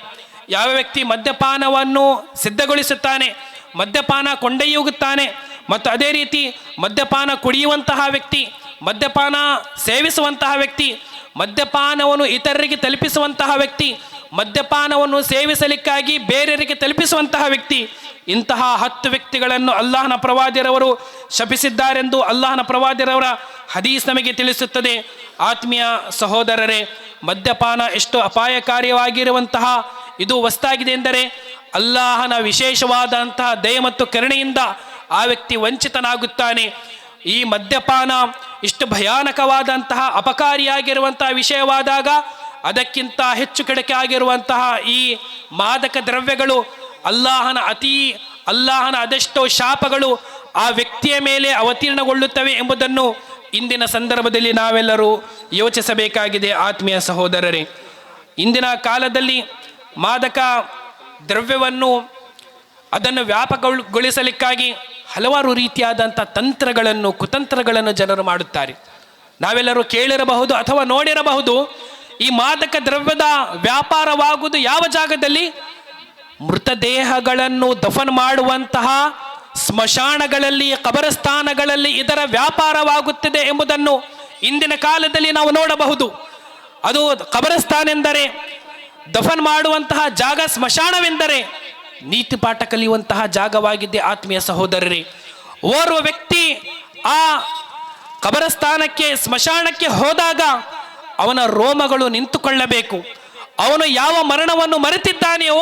ಯಾವ ವ್ಯಕ್ತಿ ಮದ್ಯಪಾನವನ್ನು ಸಿದ್ಧಗೊಳಿಸುತ್ತಾನೆ, ಮದ್ಯಪಾನ ಕೊಂಡೊಯ್ಯುತ್ತಾನೆ ಮತ್ತು ಅದೇ ರೀತಿ ಮದ್ಯಪಾನ ಕುಡಿಯುವಂತಹ ವ್ಯಕ್ತಿ, ಮದ್ಯಪಾನ ಸೇವಿಸುವಂತಹ ವ್ಯಕ್ತಿ, ಮದ್ಯಪಾನವನ್ನು ಇತರರಿಗೆ ತಲುಪಿಸುವಂತಹ ವ್ಯಕ್ತಿ, ಮದ್ಯಪಾನವನ್ನು ಸೇವಿಸಲಿಕ್ಕಾಗಿ ಬೇರೆಯವರಿಗೆ ತಲುಪಿಸುವಂತಹ ವ್ಯಕ್ತಿ, ಇಂತಹ 10 ವ್ಯಕ್ತಿಗಳನ್ನು ಅಲ್ಲಾಹನ ಪ್ರವಾದಿರವರು ಶಪಿಸಿದ್ದಾರೆಂದು ಅಲ್ಲಾಹನ ಪ್ರವಾದಿರವರ ಹದೀಸ್ ನಮಗೆ ತಿಳಿಸುತ್ತದೆ. ಆತ್ಮೀಯ ಸಹೋದರರೇ, ಮದ್ಯಪಾನ ಎಷ್ಟು ಅಪಾಯಕಾರಿಯಾಗಿರುವಂತಹ ಇದು ವಸ್ತಾಗಿದೆ ಎಂದರೆ ಅಲ್ಲಾಹನ ವಿಶೇಷವಾದಂತಹ ದಯೆ ಮತ್ತು ಕರುಣೆಯಿಂದ ಆ ವ್ಯಕ್ತಿ ವಂಚಿತನಾಗುತ್ತಾನೆ. ಈ ಮದ್ಯಪಾನ ಇಷ್ಟು ಭಯಾನಕವಾದಂತಹ ಅಪಕಾರಿಯಾಗಿರುವಂತಹ ವಿಷಯವಾದಾಗ ಅದಕ್ಕಿಂತ ಹೆಚ್ಚು ಕಡಕೆ ಆಗಿರುವಂತಹ ಈ ಮಾದಕ ದ್ರವ್ಯಗಳು, ಅಲ್ಲಾಹನ ಅದೆಷ್ಟೋ ಶಾಪಗಳು ಆ ವ್ಯಕ್ತಿಯ ಮೇಲೆ ಅವತೀರ್ಣಗೊಳ್ಳುತ್ತವೆ ಎಂಬುದನ್ನು ಇಂದಿನ ಸಂದರ್ಭದಲ್ಲಿ ನಾವೆಲ್ಲರೂ ಯೋಚಿಸಬೇಕಾಗಿದೆ. ಆತ್ಮೀಯ ಸಹೋದರರೇ, ಇಂದಿನ ಕಾಲದಲ್ಲಿ ಮಾದಕ ದ್ರವ್ಯವನ್ನು ಅದನ್ನು ವ್ಯಾಪಕಗೊಳಿಸಲಿಕ್ಕಾಗಿ ಹಲವಾರು ರೀತಿಯಾದಂಥ ಕುತಂತ್ರಗಳನ್ನು ಜನರು ಮಾಡುತ್ತಾರೆ. ನಾವೆಲ್ಲರೂ ಕೇಳಿರಬಹುದು ಅಥವಾ ನೋಡಿರಬಹುದು. ಈ ಮಾದಕ ದ್ರವ್ಯದ ವ್ಯಾಪಾರವಾಗುವುದು ಯಾವ ಜಾಗದಲ್ಲಿ? ಮೃತದೇಹಗಳನ್ನು ದಫನ್ ಮಾಡುವಂತಹ ಸ್ಮಶಾನಗಳಲ್ಲಿ, ಕಬರಸ್ಥಾನಗಳಲ್ಲಿ ಇದರ ವ್ಯಾಪಾರವಾಗುತ್ತದೆ ಎಂಬುದನ್ನು ಇಂದಿನ ಕಾಲದಲ್ಲಿ ನಾವು ನೋಡಬಹುದು. ಅದು ಕಬರಸ್ಥಾನ ಎಂದರೆ, ದಫನ್ ಮಾಡುವಂತಹ ಜಾಗ ಸ್ಮಶಾನವೆಂದರೆ ನೀತಿ ಪಾಠ ಕಲಿಯುವಂತಹ ಜಾಗವಾಗಿದೆ. ಆತ್ಮೀಯ ಸಹೋದರರೇ, ಓರ್ವ ವ್ಯಕ್ತಿ ಆ ಕಬರಸ್ಥಾನಕ್ಕೆ, ಸ್ಮಶಾನಕ್ಕೆ ಹೋದಾಗ ಅವನ ರೋಮಗಳು ನಿಂತುಕೊಳ್ಳಬೇಕು. ಅವನು ಯಾವ ಮರಣವನ್ನು ಮರೆತಿದ್ದಾನೆಯೋ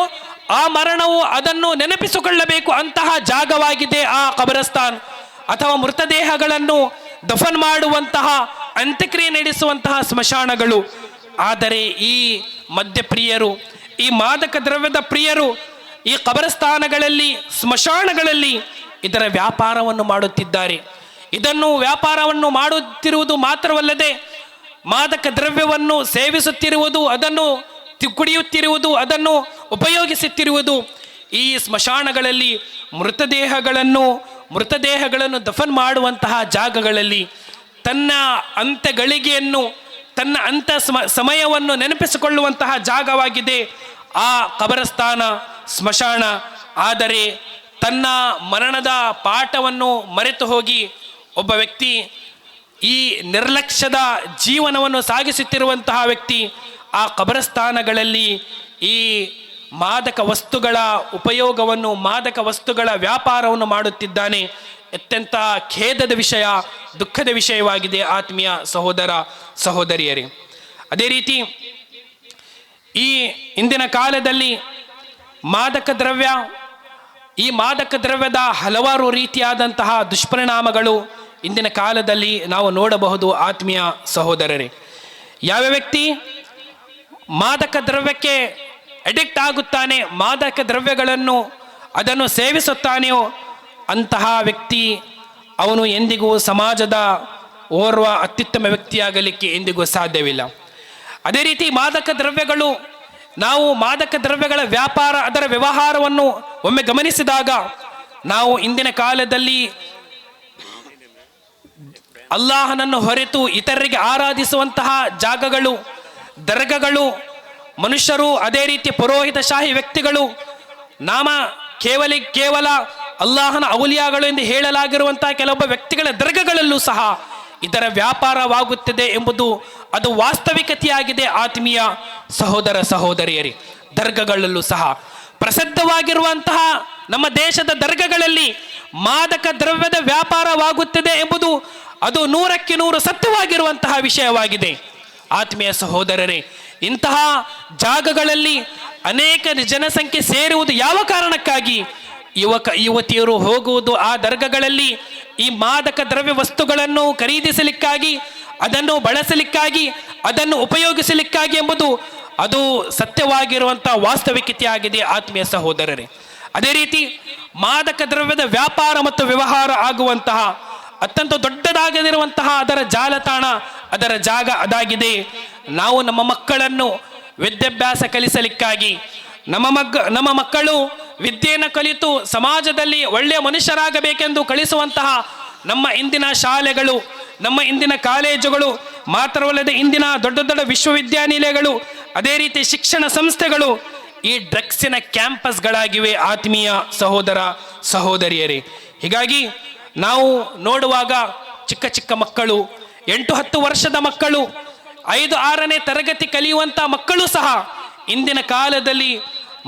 ಆ ಮರಣವು ಅದನ್ನು ನೆನಪಿಸಿಕೊಳ್ಳಬೇಕು. ಅಂತಹ ಜಾಗವಾಗಿದೆ ಆ ಕಬರಸ್ಥಾನ್ ಅಥವಾ ಮೃತದೇಹಗಳನ್ನು ದಫನ್ ಮಾಡುವಂತಹ, ಅಂತ್ಯಕ್ರಿಯೆ ನಡೆಸುವಂತಹ ಸ್ಮಶಾನಗಳು. ಆದರೆ ಈ ಮದ್ಯಪ್ರಿಯರು, ಈ ಮಾದಕ ದ್ರವ್ಯದ ಪ್ರಿಯರು ಈ ಕಬರಸ್ಥಾನಗಳಲ್ಲಿ, ಸ್ಮಶಾನಗಳಲ್ಲಿ ಇದರ ವ್ಯಾಪಾರವನ್ನು ಮಾಡುತ್ತಿದ್ದಾರೆ. ಇದನ್ನು ವ್ಯಾಪಾರವನ್ನು ಮಾಡುತ್ತಿರುವುದು ಮಾತ್ರವಲ್ಲದೆ ಮಾದಕ ದ್ರವ್ಯವನ್ನು ಸೇವಿಸುತ್ತಿರುವುದು, ಅದನ್ನು ಕುಡಿಯುತ್ತಿರುವುದು, ಅದನ್ನು ಉಪಯೋಗಿಸುತ್ತಿರುವುದು. ಈ ಸ್ಮಶಾನಗಳಲ್ಲಿ ಮೃತದೇಹಗಳನ್ನು ದಫನ್ ಮಾಡುವಂತಹ ಜಾಗಗಳಲ್ಲಿ ತನ್ನ ಅಂತ್ಯಗಳಿಗೆಯನ್ನು, ತನ್ನ ಸಮಯವನ್ನು ನೆನಪಿಸಿಕೊಳ್ಳುವಂತಹ ಜಾಗವಾಗಿದೆ ಆ ಕಬರಸ್ಥಾನ, ಸ್ಮಶಾನ. ಆದರೆ ತನ್ನ ಮರಣದ ಪಾಠವನ್ನು ಮರೆತು ಹೋಗಿ ಒಬ್ಬ ವ್ಯಕ್ತಿ, ಈ ನಿರ್ಲಕ್ಷ್ಯದ ಜೀವನವನ್ನು ಸಾಗಿಸುತ್ತಿರುವಂತಹ ವ್ಯಕ್ತಿ ಆ ಕಬರಸ್ಥಾನಗಳಲ್ಲಿ ಈ ಮಾದಕ ವಸ್ತುಗಳ ಉಪಯೋಗವನ್ನು, ಮಾದಕ ವಸ್ತುಗಳ ವ್ಯಾಪಾರವನ್ನು ಮಾಡುತ್ತಿದ್ದಾನೆ. ಅತ್ಯಂತ ಖೇದದ ವಿಷಯ, ದುಃಖದ ವಿಷಯವಾಗಿದೆ ಆತ್ಮೀಯ ಸಹೋದರ ಸಹೋದರಿಯರೇ. ಅದೇ ರೀತಿ ಈ ಇಂದಿನ ಕಾಲದಲ್ಲಿ ಈ ಮಾದಕ ದ್ರವ್ಯದ ಹಲವಾರು ರೀತಿಯಾದಂತಹ ದುಷ್ಪರಿಣಾಮಗಳು ಇಂದಿನ ಕಾಲದಲ್ಲಿ ನಾವು ನೋಡಬಹುದು. ಆತ್ಮೀಯ ಸಹೋದರರೇ, ಯಾವ ವ್ಯಕ್ತಿ ಮಾದಕ ದ್ರವ್ಯಕ್ಕೆ ಅಡಿಕ್ಟ್ ಆಗುತ್ತಾನೆ, ಮಾದಕ ದ್ರವ್ಯಗಳನ್ನು ಅದನ್ನು ಸೇವಿಸುತ್ತಾನೆಯೋ ಅಂತಹ ವ್ಯಕ್ತಿ ಅವನು ಎಂದಿಗೂ ಸಮಾಜದ ಓರ್ವ ಅತ್ಯುತ್ತಮ ವ್ಯಕ್ತಿಯಾಗಲಿಕ್ಕೆ ಎಂದಿಗೂ ಸಾಧ್ಯವಿಲ್ಲ. ಅದೇ ರೀತಿ ನಾವು ಮಾದಕ ದ್ರವ್ಯಗಳ ವ್ಯಾಪಾರ, ಅದರ ವ್ಯವಹಾರವನ್ನು ಒಮ್ಮೆ ಗಮನಿಸಿದಾಗ ನಾವು ಇಂದಿನ ಕಾಲದಲ್ಲಿ ಅಲ್ಲಾಹನನ್ನು ಹೊರತು ಇತರರಿಗೆ ಆರಾಧಿಸುವಂತಹ ಜಾಗಗಳು, ದರ್ಗಗಳು, ಮನುಷ್ಯರು, ಅದೇ ರೀತಿ ಪುರೋಹಿತಶಾಹಿ ವ್ಯಕ್ತಿಗಳು, ಕೇವಲ ಅಲ್ಲಾಹನ ಔಲಿಯಾಗಳು ಎಂದು ಹೇಳಲಾಗಿರುವಂತಹ ಕೆಲವೊಬ್ಬ ವ್ಯಕ್ತಿಗಳ ದರ್ಗಗಳಲ್ಲೂ ಸಹ ಇದರ ವ್ಯಾಪಾರವಾಗುತ್ತದೆ ಎಂಬುದು ಅದು ವಾಸ್ತವಿಕತೆಯಾಗಿದೆ ಆತ್ಮೀಯ ಸಹೋದರ ಸಹೋದರಿಯರೇ. ದರ್ಗಗಳಲ್ಲೂ ಸಹ ಪ್ರಸಿದ್ಧವಾಗಿರುವಂತಹ ನಮ್ಮ ದೇಶದ ದರ್ಗಗಳಲ್ಲಿ ಮಾದಕ ದ್ರವ್ಯದ ವ್ಯಾಪಾರವಾಗುತ್ತದೆ ಎಂಬುದು ಅದು 100% ಸತ್ಯವಾಗಿರುವಂತಹ ವಿಷಯವಾಗಿದೆ. ಆತ್ಮೀಯ ಸಹೋದರರೇ, ಇಂತಹ ಜಾಗಗಳಲ್ಲಿ ಅನೇಕ ಜನಸಂಖ್ಯೆ ಸೇರುವುದು ಯಾವ ಕಾರಣಕ್ಕಾಗಿ? ಯುವತಿಯರು ಹೋಗುವುದು ಆ ದರ್ಗಗಳಲ್ಲಿ ಈ ಮಾದಕ ದ್ರವ್ಯ ವಸ್ತುಗಳನ್ನು ಖರೀದಿಸಲಿಕ್ಕಾಗಿ, ಅದನ್ನು ಬಳಸಲಿಕ್ಕಾಗಿ, ಅದನ್ನು ಉಪಯೋಗಿಸಲಿಕ್ಕಾಗಿ ಎಂಬುದು ಅದು ಸತ್ಯವಾಗಿರುವಂತಹ ವಾಸ್ತವಿಕತೆಯಾಗಿದೆ ಆತ್ಮೀಯ ಸಹೋದರರೇ. ಅದೇ ರೀತಿ ಮಾದಕ ದ್ರವ್ಯದ ವ್ಯಾಪಾರ ಮತ್ತು ವ್ಯವಹಾರ ಆಗುವಂತಹ ಅತ್ಯಂತ ದೊಡ್ಡದಾಗದಿರುವಂತಹ ಅದರ ಜಾಲತಾಣ, ಅದರ ಜಾಗ ಅದಾಗಿದೆ. ನಾವು ನಮ್ಮ ಮಕ್ಕಳನ್ನು ವಿದ್ಯಾಭ್ಯಾಸ ಕಲಿಸಲಿಕ್ಕಾಗಿ, ನಮ್ಮ ಮಕ್ಕಳು ವಿದ್ಯೆಯನ್ನು ಕಲಿತು ಸಮಾಜದಲ್ಲಿ ಒಳ್ಳೆಯ ಮನುಷ್ಯರಾಗಬೇಕೆಂದು ಕಳಿಸುವಂತಹ ನಮ್ಮ ಇಂದಿನ ಶಾಲೆಗಳು, ನಮ್ಮ ಇಂದಿನ ಕಾಲೇಜುಗಳು, ಮಾತ್ರವಲ್ಲದೆ ಇಂದಿನ ದೊಡ್ಡ ದೊಡ್ಡ ವಿಶ್ವವಿದ್ಯಾನಿಲಯಗಳು, ಅದೇ ರೀತಿ ಶಿಕ್ಷಣ ಸಂಸ್ಥೆಗಳು ಈ ಡ್ರಗ್ಸಿನ ಕ್ಯಾಂಪಸ್ಗಳಾಗಿವೆ ಆತ್ಮೀಯ ಸಹೋದರ ಸಹೋದರಿಯರೇ. ಹೀಗಾಗಿ ನಾವು ನೋಡುವಾಗ ಚಿಕ್ಕ ಚಿಕ್ಕ ಮಕ್ಕಳು, 8-10 ವರ್ಷದ ಮಕ್ಕಳು, 5-6ನೇ ತರಗತಿ ಕಲಿಯುವಂಥ ಮಕ್ಕಳು ಸಹ ಇಂದಿನ ಕಾಲದಲ್ಲಿ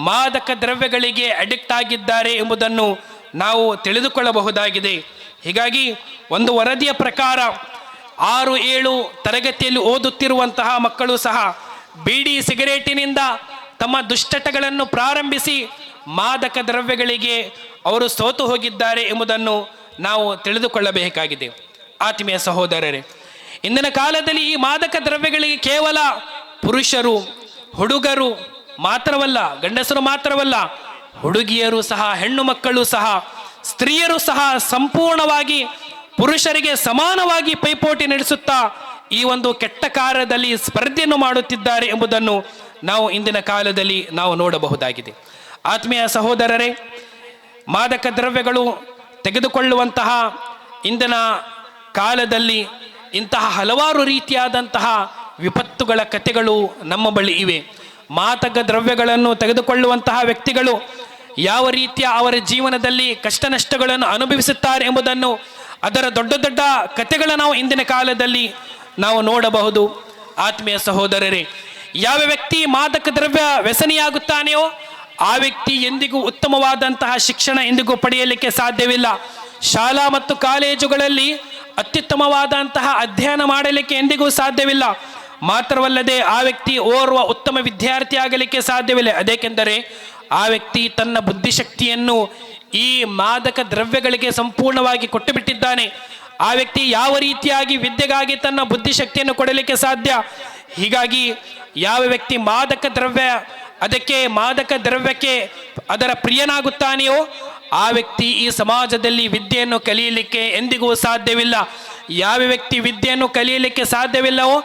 ಮಾದಕ ದ್ರವ್ಯಗಳಿಗೆ ಅಡಿಕ್ಟ್ ಆಗಿದ್ದಾರೆ ಎಂಬುದನ್ನು ನಾವು ತಿಳಿದುಕೊಳ್ಳಬಹುದಾಗಿದೆ. ಹೀಗಾಗಿ ಒಂದು ವರದಿಯ ಪ್ರಕಾರ 6-7 ತರಗತಿಯಲ್ಲಿ ಓದುತ್ತಿರುವಂತಹ ಮಕ್ಕಳು ಸಹ ಬೀಡಿ ಸಿಗರೇಟಿನಿಂದ ತಮ್ಮ ದುಶ್ಚಟಗಳನ್ನು ಪ್ರಾರಂಭಿಸಿ ಮಾದಕ ದ್ರವ್ಯಗಳಿಗೆ ಅವರು ಸೋತು ಹೋಗಿದ್ದಾರೆ ಎಂಬುದನ್ನು ನಾವು ತಿಳಿದುಕೊಳ್ಳಬೇಕಾಗಿದೆ. ಆತ್ಮೀಯ ಸಹೋದರರೇ, ಇಂದಿನ ಕಾಲದಲ್ಲಿ ಈ ಮಾದಕ ದ್ರವ್ಯಗಳಿಗೆ ಕೇವಲ ಪುರುಷರು, ಹುಡುಗರು ಮಾತ್ರವಲ್ಲ, ಗಂಡಸರು ಮಾತ್ರವಲ್ಲ, ಹುಡುಗಿಯರು ಸಹ, ಹೆಣ್ಣು ಮಕ್ಕಳು ಸಹ, ಸ್ತ್ರೀಯರು ಸಹ ಸಂಪೂರ್ಣವಾಗಿ ಪುರುಷರಿಗೆ ಸಮಾನವಾಗಿ ಪೈಪೋಟಿ ನಡೆಸುತ್ತಾ ಈ ಒಂದು ಕೆಟ್ಟ ಕಾರ್ಯದಲ್ಲಿ ಸ್ಪರ್ಧೆಯನ್ನು ಮಾಡುತ್ತಿದ್ದಾರೆ ಎಂಬುದನ್ನು ನಾವು ಇಂದಿನ ಕಾಲದಲ್ಲಿ ನಾವು ನೋಡಬಹುದಾಗಿದೆ. ಆತ್ಮೀಯ ಸಹೋದರರೇ, ಮಾದಕ ದ್ರವ್ಯಗಳು ತೆಗೆದುಕೊಳ್ಳುವಂತಹ ಇಂದಿನ ಕಾಲದಲ್ಲಿ ಇಂತಹ ಹಲವಾರು ರೀತಿಯಾದಂತಹ ವಿಪತ್ತುಗಳ ಕಥೆಗಳು ನಮ್ಮ ಬಳಿ ಇವೆ. ಮಾದಕ ದ್ರವ್ಯಗಳನ್ನು ತೆಗೆದುಕೊಳ್ಳುವಂತಹ ವ್ಯಕ್ತಿಗಳು ಯಾವ ರೀತಿಯ ಅವರ ಜೀವನದಲ್ಲಿ ಕಷ್ಟ ನಷ್ಟಗಳನ್ನು ಅನುಭವಿಸುತ್ತಾರೆ ಎಂಬುದನ್ನು, ಅದರ ದೊಡ್ಡ ದೊಡ್ಡ ಕಥೆಗಳನ್ನು ನಾವು ಇಂದಿನ ಕಾಲದಲ್ಲಿ ನಾವು ನೋಡಬಹುದು. ಆತ್ಮೀಯ ಸಹೋದರರೇ, ಯಾವ ವ್ಯಕ್ತಿ ಮಾದಕ ದ್ರವ್ಯ ವ್ಯಸನಿಯಾಗುತ್ತಾನೆಯೋ ಆ ವ್ಯಕ್ತಿ ಎಂದಿಗೂ ಉತ್ತಮವಾದಂತಹ ಶಿಕ್ಷಣ ಎಂದಿಗೂ ಪಡೆಯಲಿಕ್ಕೆ ಸಾಧ್ಯವಿಲ್ಲ. ಶಾಲಾ ಮತ್ತು ಕಾಲೇಜುಗಳಲ್ಲಿ ಅತ್ಯುತ್ತಮವಾದಂತಹ ಅಧ್ಯಯನ ಮಾಡಲಿಕ್ಕೆ ಎಂದಿಗೂ ಸಾಧ್ಯವಿಲ್ಲ. ಮಾತ್ರವಲ್ಲದೆ ಆ ವ್ಯಕ್ತಿ ಓರ್ವ ಉತ್ತಮ ವಿದ್ಯಾರ್ಥಿ ಆಗಲಿಕ್ಕೆ ಸಾಧ್ಯವಿಲ್ಲ. ಅದೇಕೆಂದರೆ ಆ ವ್ಯಕ್ತಿ ತನ್ನ ಬುದ್ಧಿಶಕ್ತಿಯನ್ನು ಈ ಮಾದಕ ದ್ರವ್ಯಗಳಿಗೆ ಸಂಪೂರ್ಣವಾಗಿ ಕೊಟ್ಟು ಬಿಟ್ಟಿದ್ದಾನೆ. ಆ ವ್ಯಕ್ತಿ ಯಾವ ರೀತಿಯಾಗಿ ವಿದ್ಯೆಗಾಗಿ ತನ್ನ ಬುದ್ಧಿಶಕ್ತಿಯನ್ನು ಕೊಡಲಿಕ್ಕೆ ಸಾಧ್ಯ? ಹೀಗಾಗಿ ಯಾವ ವ್ಯಕ್ತಿ ಮಾದಕ ದ್ರವ್ಯಕ್ಕೆ ಅದರ ಪ್ರಿಯನಾಗುತ್ತಾನೆಯೋ ಆ ವ್ಯಕ್ತಿ ಈ ಸಮಾಜದಲ್ಲಿ ವಿದ್ಯೆಯನ್ನು ಕಲಿಯಲಿಕ್ಕೆ ಎಂದಿಗೂ ಸಾಧ್ಯವಿಲ್ಲ. ಯಾವ ವ್ಯಕ್ತಿ ವಿದ್ಯೆಯನ್ನು ಕಲಿಯಲಿಕ್ಕೆ ಸಾಧ್ಯವಿಲ್ಲವೋ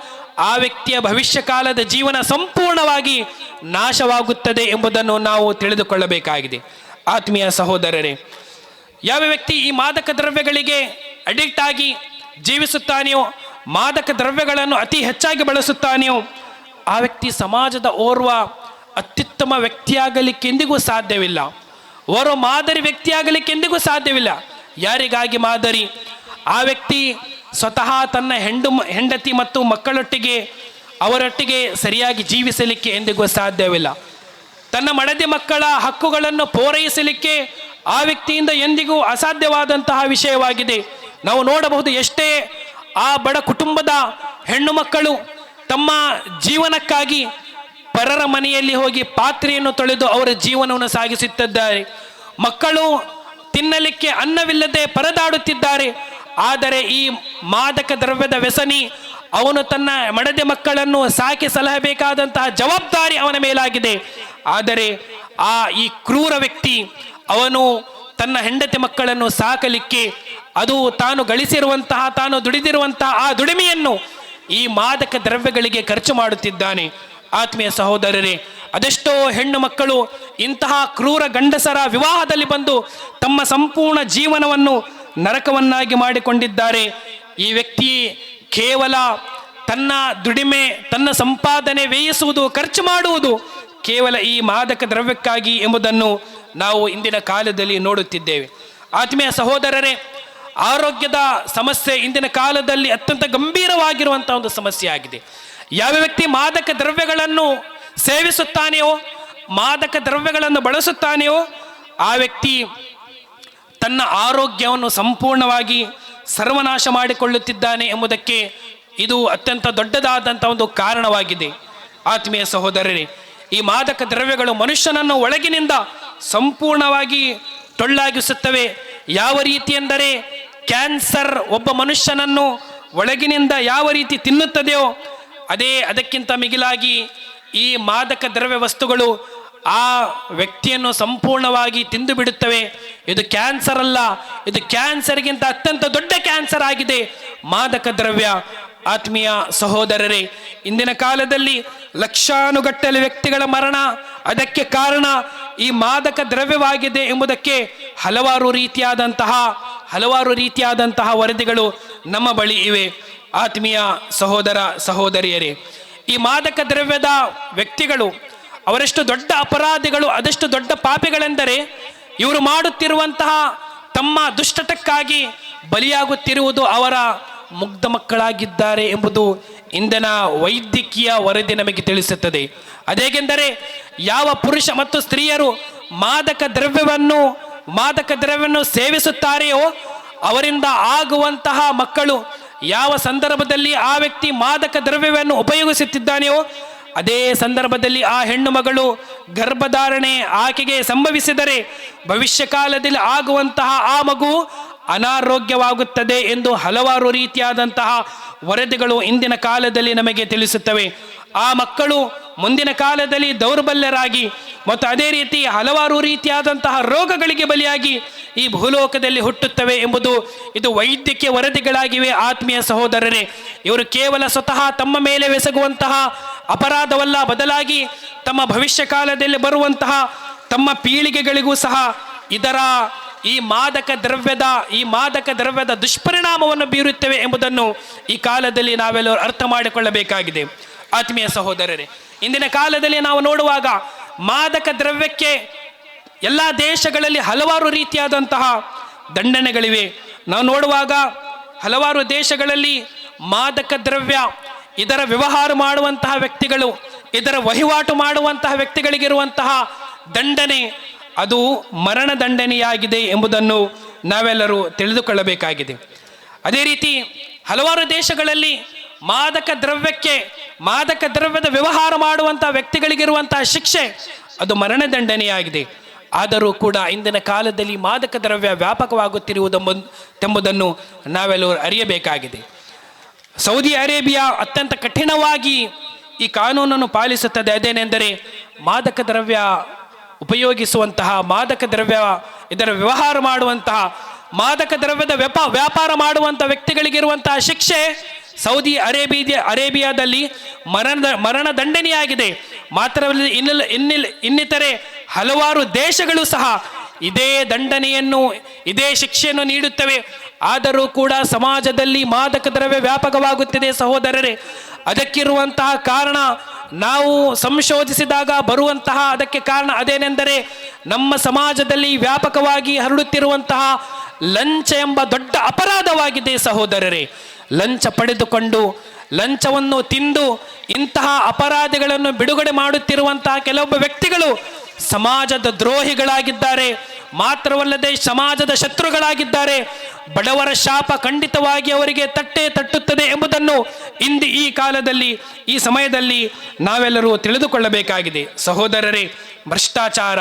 ಆ ವ್ಯಕ್ತಿಯ ಭವಿಷ್ಯ ಕಾಲದ ಜೀವನ ಸಂಪೂರ್ಣವಾಗಿ ನಾಶವಾಗುತ್ತದೆ ಎಂಬುದನ್ನು ನಾವು ತಿಳಿದುಕೊಳ್ಳಬೇಕಾಗಿದೆ. ಆತ್ಮೀಯ ಸಹೋದರರೇ, ಯಾವ ವ್ಯಕ್ತಿ ಈ ಮಾದಕ ದ್ರವ್ಯಗಳಿಗೆ ಅಡಿಕ್ಟ್ ಆಗಿ ಜೀವಿಸುತ್ತಾನೆಯೋ, ಮಾದಕ ದ್ರವ್ಯಗಳನ್ನು ಅತಿ ಹೆಚ್ಚಾಗಿ ಬಳಸುತ್ತಾನೆಯೋ ಆ ವ್ಯಕ್ತಿ ಸಮಾಜದ ಓರ್ವ ಅತ್ಯುತ್ತಮ ವ್ಯಕ್ತಿಯಾಗಲಿಕ್ಕೆಂದಿಗೂ ಸಾಧ್ಯವಿಲ್ಲ. ಓರ್ವ ಮಾದರಿ ವ್ಯಕ್ತಿಯಾಗಲಿಕ್ಕೆಂದಿಗೂ ಸಾಧ್ಯವಿಲ್ಲ. ಯಾರಿಗಾಗಿ ಮಾದರಿ? ಆ ವ್ಯಕ್ತಿ ಸ್ವತಃ ತನ್ನ ಹೆಂಡತಿ ಮತ್ತು ಮಕ್ಕಳೊಟ್ಟಿಗೆ ಅವರೊಟ್ಟಿಗೆ ಸರಿಯಾಗಿ ಜೀವಿಸಲಿಕ್ಕೆ ಎಂದಿಗೂ ಸಾಧ್ಯವಿಲ್ಲ. ತನ್ನ ಮಡದಿ ಮಕ್ಕಳ ಹಕ್ಕುಗಳನ್ನು ಪೂರೈಸಲಿಕ್ಕೆ ಆ ವ್ಯಕ್ತಿಯಿಂದ ಎಂದಿಗೂ ಅಸಾಧ್ಯವಾದಂತಹ ವಿಷಯವಾಗಿದೆ. ನಾವು ನೋಡಬಹುದು, ಎಷ್ಟೇ ಆ ಬಡ ಕುಟುಂಬದ ಹೆಣ್ಣು ಮಕ್ಕಳು ತಮ್ಮ ಜೀವನಕ್ಕಾಗಿ ಪರರ ಮನೆಯಲ್ಲಿ ಹೋಗಿ ಪಾತ್ರೆಯನ್ನು ತೊಳೆದು ಅವರ ಜೀವನವನ್ನು ಸಾಗಿಸುತ್ತಿದ್ದಾರೆ. ಮಕ್ಕಳು ತಿನ್ನಲಿಕ್ಕೆ ಅನ್ನವಿಲ್ಲದೆ ಪರದಾಡುತ್ತಿದ್ದಾರೆ. ಆದರೆ ಈ ಮಾದಕ ದ್ರವ್ಯದ ವ್ಯಸನಿ ಅವನು ತನ್ನ ಮಡದೆ ಮಕ್ಕಳನ್ನು ಸಾಕಿ ಸಲಹಬೇಕಾದಂತಹ ಜವಾಬ್ದಾರಿ ಅವನ ಮೇಲಾಗಿದೆ. ಆದರೆ ಈ ಕ್ರೂರ ವ್ಯಕ್ತಿ ಅವನು ತನ್ನ ಹೆಂಡತಿ ಮಕ್ಕಳನ್ನು ಸಾಕಲಿಕ್ಕೆ ಅದು ತಾನು ಗಳಿಸಿರುವಂತಹ, ತಾನು ದುಡಿದಿರುವಂತಹ ಆ ದುಡಿಮೆಯನ್ನು ಈ ಮಾದಕ ದ್ರವ್ಯಗಳಿಗೆ ಖರ್ಚು ಮಾಡುತ್ತಿದ್ದಾನೆ. ಆತ್ಮೀಯ ಸಹೋದರರೇ, ಅದೆಷ್ಟೋ ಹೆಣ್ಣು ಮಕ್ಕಳು ಇಂತಹ ಕ್ರೂರ ಗಂಡಸರ ವಿವಾಹದಲ್ಲಿ ಬಂದು ತಮ್ಮ ಸಂಪೂರ್ಣ ಜೀವನವನ್ನು ನರಕವನ್ನಾಗಿ ಮಾಡಿಕೊಂಡಿದ್ದಾರೆ. ಈ ವ್ಯಕ್ತಿ ಕೇವಲ ತನ್ನ ದುಡಿಮೆ, ತನ್ನ ಸಂಪಾದನೆ ವ್ಯಯಿಸುವುದು, ಖರ್ಚು ಮಾಡುವುದು ಕೇವಲ ಈ ಮಾದಕ ದ್ರವ್ಯಕ್ಕಾಗಿ ಎಂಬುದನ್ನು ನಾವು ಇಂದಿನ ಕಾಲದಲ್ಲಿ ನೋಡುತ್ತಿದ್ದೇವೆ. ಆತ್ಮೀಯ ಸಹೋದರರೇ, ಆರೋಗ್ಯದ ಸಮಸ್ಯೆ ಇಂದಿನ ಕಾಲದಲ್ಲಿ ಅತ್ಯಂತ ಗಂಭೀರವಾಗಿರುವಂತಹ ಒಂದು ಸಮಸ್ಯೆ ಆಗಿದೆ. ಯಾವ ವ್ಯಕ್ತಿ ಮಾದಕ ದ್ರವ್ಯಗಳನ್ನು ಸೇವಿಸುತ್ತಾನೆಯೋ, ಮಾದಕ ದ್ರವ್ಯಗಳನ್ನು ಬಳಸುತ್ತಾನೆಯೋ, ಆ ವ್ಯಕ್ತಿ ತನ್ನ ಆರೋಗ್ಯವನ್ನು ಸಂಪೂರ್ಣವಾಗಿ ಸರ್ವನಾಶ ಮಾಡಿಕೊಳ್ಳುತ್ತಿದ್ದಾನೆ ಎಂಬುದಕ್ಕೆ ಇದು ಅತ್ಯಂತ ದೊಡ್ಡದಾದಂಥ ಒಂದು ಕಾರಣವಾಗಿದೆ. ಆತ್ಮೀಯ ಸಹೋದರರೇ, ಈ ಮಾದಕ ದ್ರವ್ಯಗಳು ಮನುಷ್ಯನನ್ನು ಒಳಗಿನಿಂದ ಸಂಪೂರ್ಣವಾಗಿ ಟೊಳ್ಳಾಗಿಸುತ್ತವೆ. ಯಾವ ರೀತಿ ಎಂದರೆ ಕ್ಯಾನ್ಸರ್ ಒಬ್ಬ ಮನುಷ್ಯನನ್ನು ಒಳಗಿನಿಂದ ಯಾವ ರೀತಿ ತಿನ್ನುತ್ತದೆಯೋ ಅದಕ್ಕಿಂತ ಮಿಗಿಲಾಗಿ ಈ ಮಾದಕ ದ್ರವ್ಯ ವಸ್ತುಗಳು ಆ ವ್ಯಕ್ತಿಯನ್ನು ಸಂಪೂರ್ಣವಾಗಿ ತಿಂದು ಬಿಡುತ್ತವೆ. ಇದು ಕ್ಯಾನ್ಸರ್ ಅಲ್ಲ, ಇದು ಕ್ಯಾನ್ಸರ್ಗಿಂತ ಅತ್ಯಂತ ದೊಡ್ಡ ಕ್ಯಾನ್ಸರ್ ಆಗಿದೆ ಮಾದಕ ದ್ರವ್ಯ. ಆತ್ಮೀಯ ಸಹೋದರರೇ, ಇಂದಿನ ಕಾಲದಲ್ಲಿ ಲಕ್ಷಾನುಗಟ್ಟಲೆ ವ್ಯಕ್ತಿಗಳ ಮರಣ ಅದಕ್ಕೆ ಕಾರಣ ಈ ಮಾದಕ ದ್ರವ್ಯವಾಗಿದೆ ಎಂಬುದಕ್ಕೆ ಹಲವಾರು ರೀತಿಯಾದಂತಹ ವರದಿಗಳು ನಮ್ಮ ಬಳಿ ಇವೆ. ಆತ್ಮೀಯ ಸಹೋದರ ಸಹೋದರಿಯರೇ, ಈ ಮಾದಕ ದ್ರವ್ಯದ ವ್ಯಕ್ತಿಗಳು ಅವರೆಷ್ಟು ದೊಡ್ಡ ಅಪರಾಧಿಗಳು, ಅದೆಷ್ಟು ದೊಡ್ಡ ಪಾಪಿಗಳೆಂದರೆ ಇವರು ಮಾಡುತ್ತಿರುವಂತಹ ತಮ್ಮ ದುಷ್ಟತಕ್ಕಾಗಿ ಬಲಿಯಾಗುತ್ತಿರುವುದು ಅವರ ಮುಗ್ಧ ಮಕ್ಕಳಾಗಿದ್ದಾರೆ ಎಂಬುದು ಇಂದಿನ ವೈದ್ಯಕೀಯ ವರದಿ ನಮಗೆ ತಿಳಿಸುತ್ತದೆ. ಅದೇಗೆಂದರೆ ಯಾವ ಪುರುಷ ಮತ್ತು ಸ್ತ್ರೀಯರು ಮಾದಕ ದ್ರವ್ಯವನ್ನು ಸೇವಿಸುತ್ತಾರೆಯೋ ಅವರಿಂದ ಆಗುವಂತಹ ಮಕ್ಕಳು, ಯಾವ ಸಂದರ್ಭದಲ್ಲಿ ಆ ವ್ಯಕ್ತಿ ಮಾದಕ ದ್ರವ್ಯವನ್ನು ಉಪಯೋಗಿಸುತ್ತಿದ್ದಾನೆಯೋ ಅದೇ ಸಂದರ್ಭದಲ್ಲಿ ಆ ಹೆಣ್ಣು ಮಗಳು ಗರ್ಭಧಾರಣೆ ಆಕೆಗೆ ಸಂಭವಿಸಿದರೆ ಭವಿಷ್ಯ ಕಾಲದಲ್ಲಿ ಆಗುವಂತಹ ಆ ಮಗು ಅನಾರೋಗ್ಯವಾಗುತ್ತದೆ ಎಂದು ಹಲವಾರು ರೀತಿಯಾದಂತಹ ವರದಿಗಳು ಇಂದಿನ ಕಾಲದಲ್ಲಿ ನಮಗೆ ತಿಳಿಸುತ್ತವೆ. ಆ ಮಕ್ಕಳು ಮುಂದಿನ ಕಾಲದಲ್ಲಿ ದೌರ್ಬಲ್ಯರಾಗಿ ಮತ್ತು ಅದೇ ರೀತಿ ಹಲವಾರು ರೀತಿಯಾದಂತಹ ರೋಗಗಳಿಗೆ ಬಲಿಯಾಗಿ ಈ ಭೂಲೋಕದಲ್ಲಿ ಹುಟ್ಟುತ್ತವೆ ಎಂಬುದು ಇದು ವೈದ್ಯಕೀಯ ವರದಿಗಳಾಗಿವೆ. ಆತ್ಮೀಯ ಸಹೋದರರೇ, ಇವರು ಕೇವಲ ಸ್ವತಃ ತಮ್ಮ ಮೇಲೆ ಎಸಗುವಂತಹ ಅಪರಾಧವಲ್ಲ, ಬದಲಾಗಿ ತಮ್ಮ ಭವಿಷ್ಯ ಕಾಲದಲ್ಲಿ ಬರುವಂತಹ ತಮ್ಮ ಪೀಳಿಗೆಗಳಿಗೂ ಸಹ ಈ ಮಾದಕ ದ್ರವ್ಯದ ದುಷ್ಪರಿಣಾಮವನ್ನು ಬೀರುತ್ತವೆ ಎಂಬುದನ್ನು ಈ ಕಾಲದಲ್ಲಿ ನಾವೆಲ್ಲರೂ ಅರ್ಥ ಮಾಡಿಕೊಳ್ಳಬೇಕಾಗಿದೆ. ಆತ್ಮೀಯ ಸಹೋದರರೇ, ಇಂದಿನ ಕಾಲದಲ್ಲಿ ನಾವು ನೋಡುವಾಗ ಮಾದಕ ದ್ರವ್ಯಕ್ಕೆ ಎಲ್ಲ ದೇಶಗಳಲ್ಲಿ ಹಲವಾರು ರೀತಿಯಾದಂತಹ ದಂಡನೆಗಳಿವೆ. ನಾವು ನೋಡುವಾಗ ಹಲವಾರು ದೇಶಗಳಲ್ಲಿ ಮಾದಕ ದ್ರವ್ಯ ಇದರ ವ್ಯವಹಾರ ಮಾಡುವಂತಹ ವ್ಯಕ್ತಿಗಳು, ಇದರ ವಹಿವಾಟು ಮಾಡುವಂತಹ ವ್ಯಕ್ತಿಗಳಿಗಿರುವಂತಹ ದಂಡನೆ ಅದು ಮರಣ ದಂಡನೆಯಾಗಿದೆ ಎಂಬುದನ್ನು ನಾವೆಲ್ಲರೂ ತಿಳಿದುಕೊಳ್ಳಬೇಕಾಗಿದೆ. ಅದೇ ರೀತಿ ಹಲವಾರು ದೇಶಗಳಲ್ಲಿ ಮಾದಕ ದ್ರವ್ಯದ ವ್ಯವಹಾರ ಮಾಡುವಂತಹ ವ್ಯಕ್ತಿಗಳಿಗಿರುವಂತಹ ಶಿಕ್ಷೆ ಅದು ಮರಣ ದಂಡನೆಯಾಗಿದೆ. ಆದರೂ ಕೂಡ ಇಂದಿನ ಕಾಲದಲ್ಲಿ ಮಾದಕ ದ್ರವ್ಯ ವ್ಯಾಪಕವಾಗುತ್ತಿರುವುದೆಂಬುದನ್ನು ನಾವೆಲ್ಲರೂ ಅರಿಯಬೇಕಾಗಿದೆ. ಸೌದಿ ಅರೇಬಿಯಾ ಅತ್ಯಂತ ಕಠಿಣವಾಗಿ ಈ ಕಾನೂನನ್ನು ಪಾಲಿಸುತ್ತದೆ. ಅದೇನೆಂದರೆ ಮಾದಕ ದ್ರವ್ಯ ಉಪಯೋಗಿಸುವಂತಹ, ಇದರ ವ್ಯವಹಾರ ಮಾಡುವಂತಹ, ಮಾದಕ ದ್ರವ್ಯದ ವ್ಯಾಪಾರ ಮಾಡುವಂತಹ ವ್ಯಕ್ತಿಗಳಿಗಿರುವಂತಹ ಶಿಕ್ಷೆ ಸೌದಿ ಅರೇಬಿಯಾದಲ್ಲಿ ಮರಣ ದಂಡನೆಯಾಗಿದೆ. ಮಾತ್ರವಲ್ಲ, ಇನ್ನಿತರೆ ಹಲವಾರು ದೇಶಗಳು ಸಹ ಇದೇ ಶಿಕ್ಷೆಯನ್ನು ನೀಡುತ್ತವೆ. ಆದರೂ ಕೂಡ ಸಮಾಜದಲ್ಲಿ ಮಾದಕ ದ್ರವ್ಯ ವ್ಯಾಪಕವಾಗುತ್ತಿದೆ ಸಹೋದರರೇ. ಅದಕ್ಕಿರುವಂತಹ ಕಾರಣ ನಾವು ಸಂಶೋಧಿಸಿದಾಗ ಅದಕ್ಕೆ ಕಾರಣ ಅದೇನೆಂದರೆ ನಮ್ಮ ಸಮಾಜದಲ್ಲಿ ವ್ಯಾಪಕವಾಗಿ ಹರಡುತ್ತಿರುವಂತಹ ಲಂಚ ಎಂಬ ದೊಡ್ಡ ಅಪರಾಧವಾಗಿದೆ ಸಹೋದರರೇ. ಲಂಚವನ್ನು ತಿಂದು ಇಂತಹ ಅಪರಾಧಿಗಳನ್ನು ಬಿಡುಗಡೆ ಮಾಡುತ್ತಿರುವಂತಹ ಕೆಲವೊಬ್ಬ ವ್ಯಕ್ತಿಗಳು ಸಮಾಜದ ದ್ರೋಹಿಗಳಾಗಿದ್ದಾರೆ. ಮಾತ್ರವಲ್ಲದೆ ಸಮಾಜದ ಶತ್ರುಗಳಾಗಿದ್ದಾರೆ. ಬಡವರ ಶಾಪ ಖಂಡಿತವಾಗಿ ಅವರಿಗೆ ತಟ್ಟುತ್ತದೆ ಎಂಬುದನ್ನು ಈ ಕಾಲದಲ್ಲಿ, ಈ ಸಮಯದಲ್ಲಿ ನಾವೆಲ್ಲರೂ ತಿಳಿದುಕೊಳ್ಳಬೇಕಾಗಿದೆ. ಸಹೋದರರೇ, ಭ್ರಷ್ಟಾಚಾರ,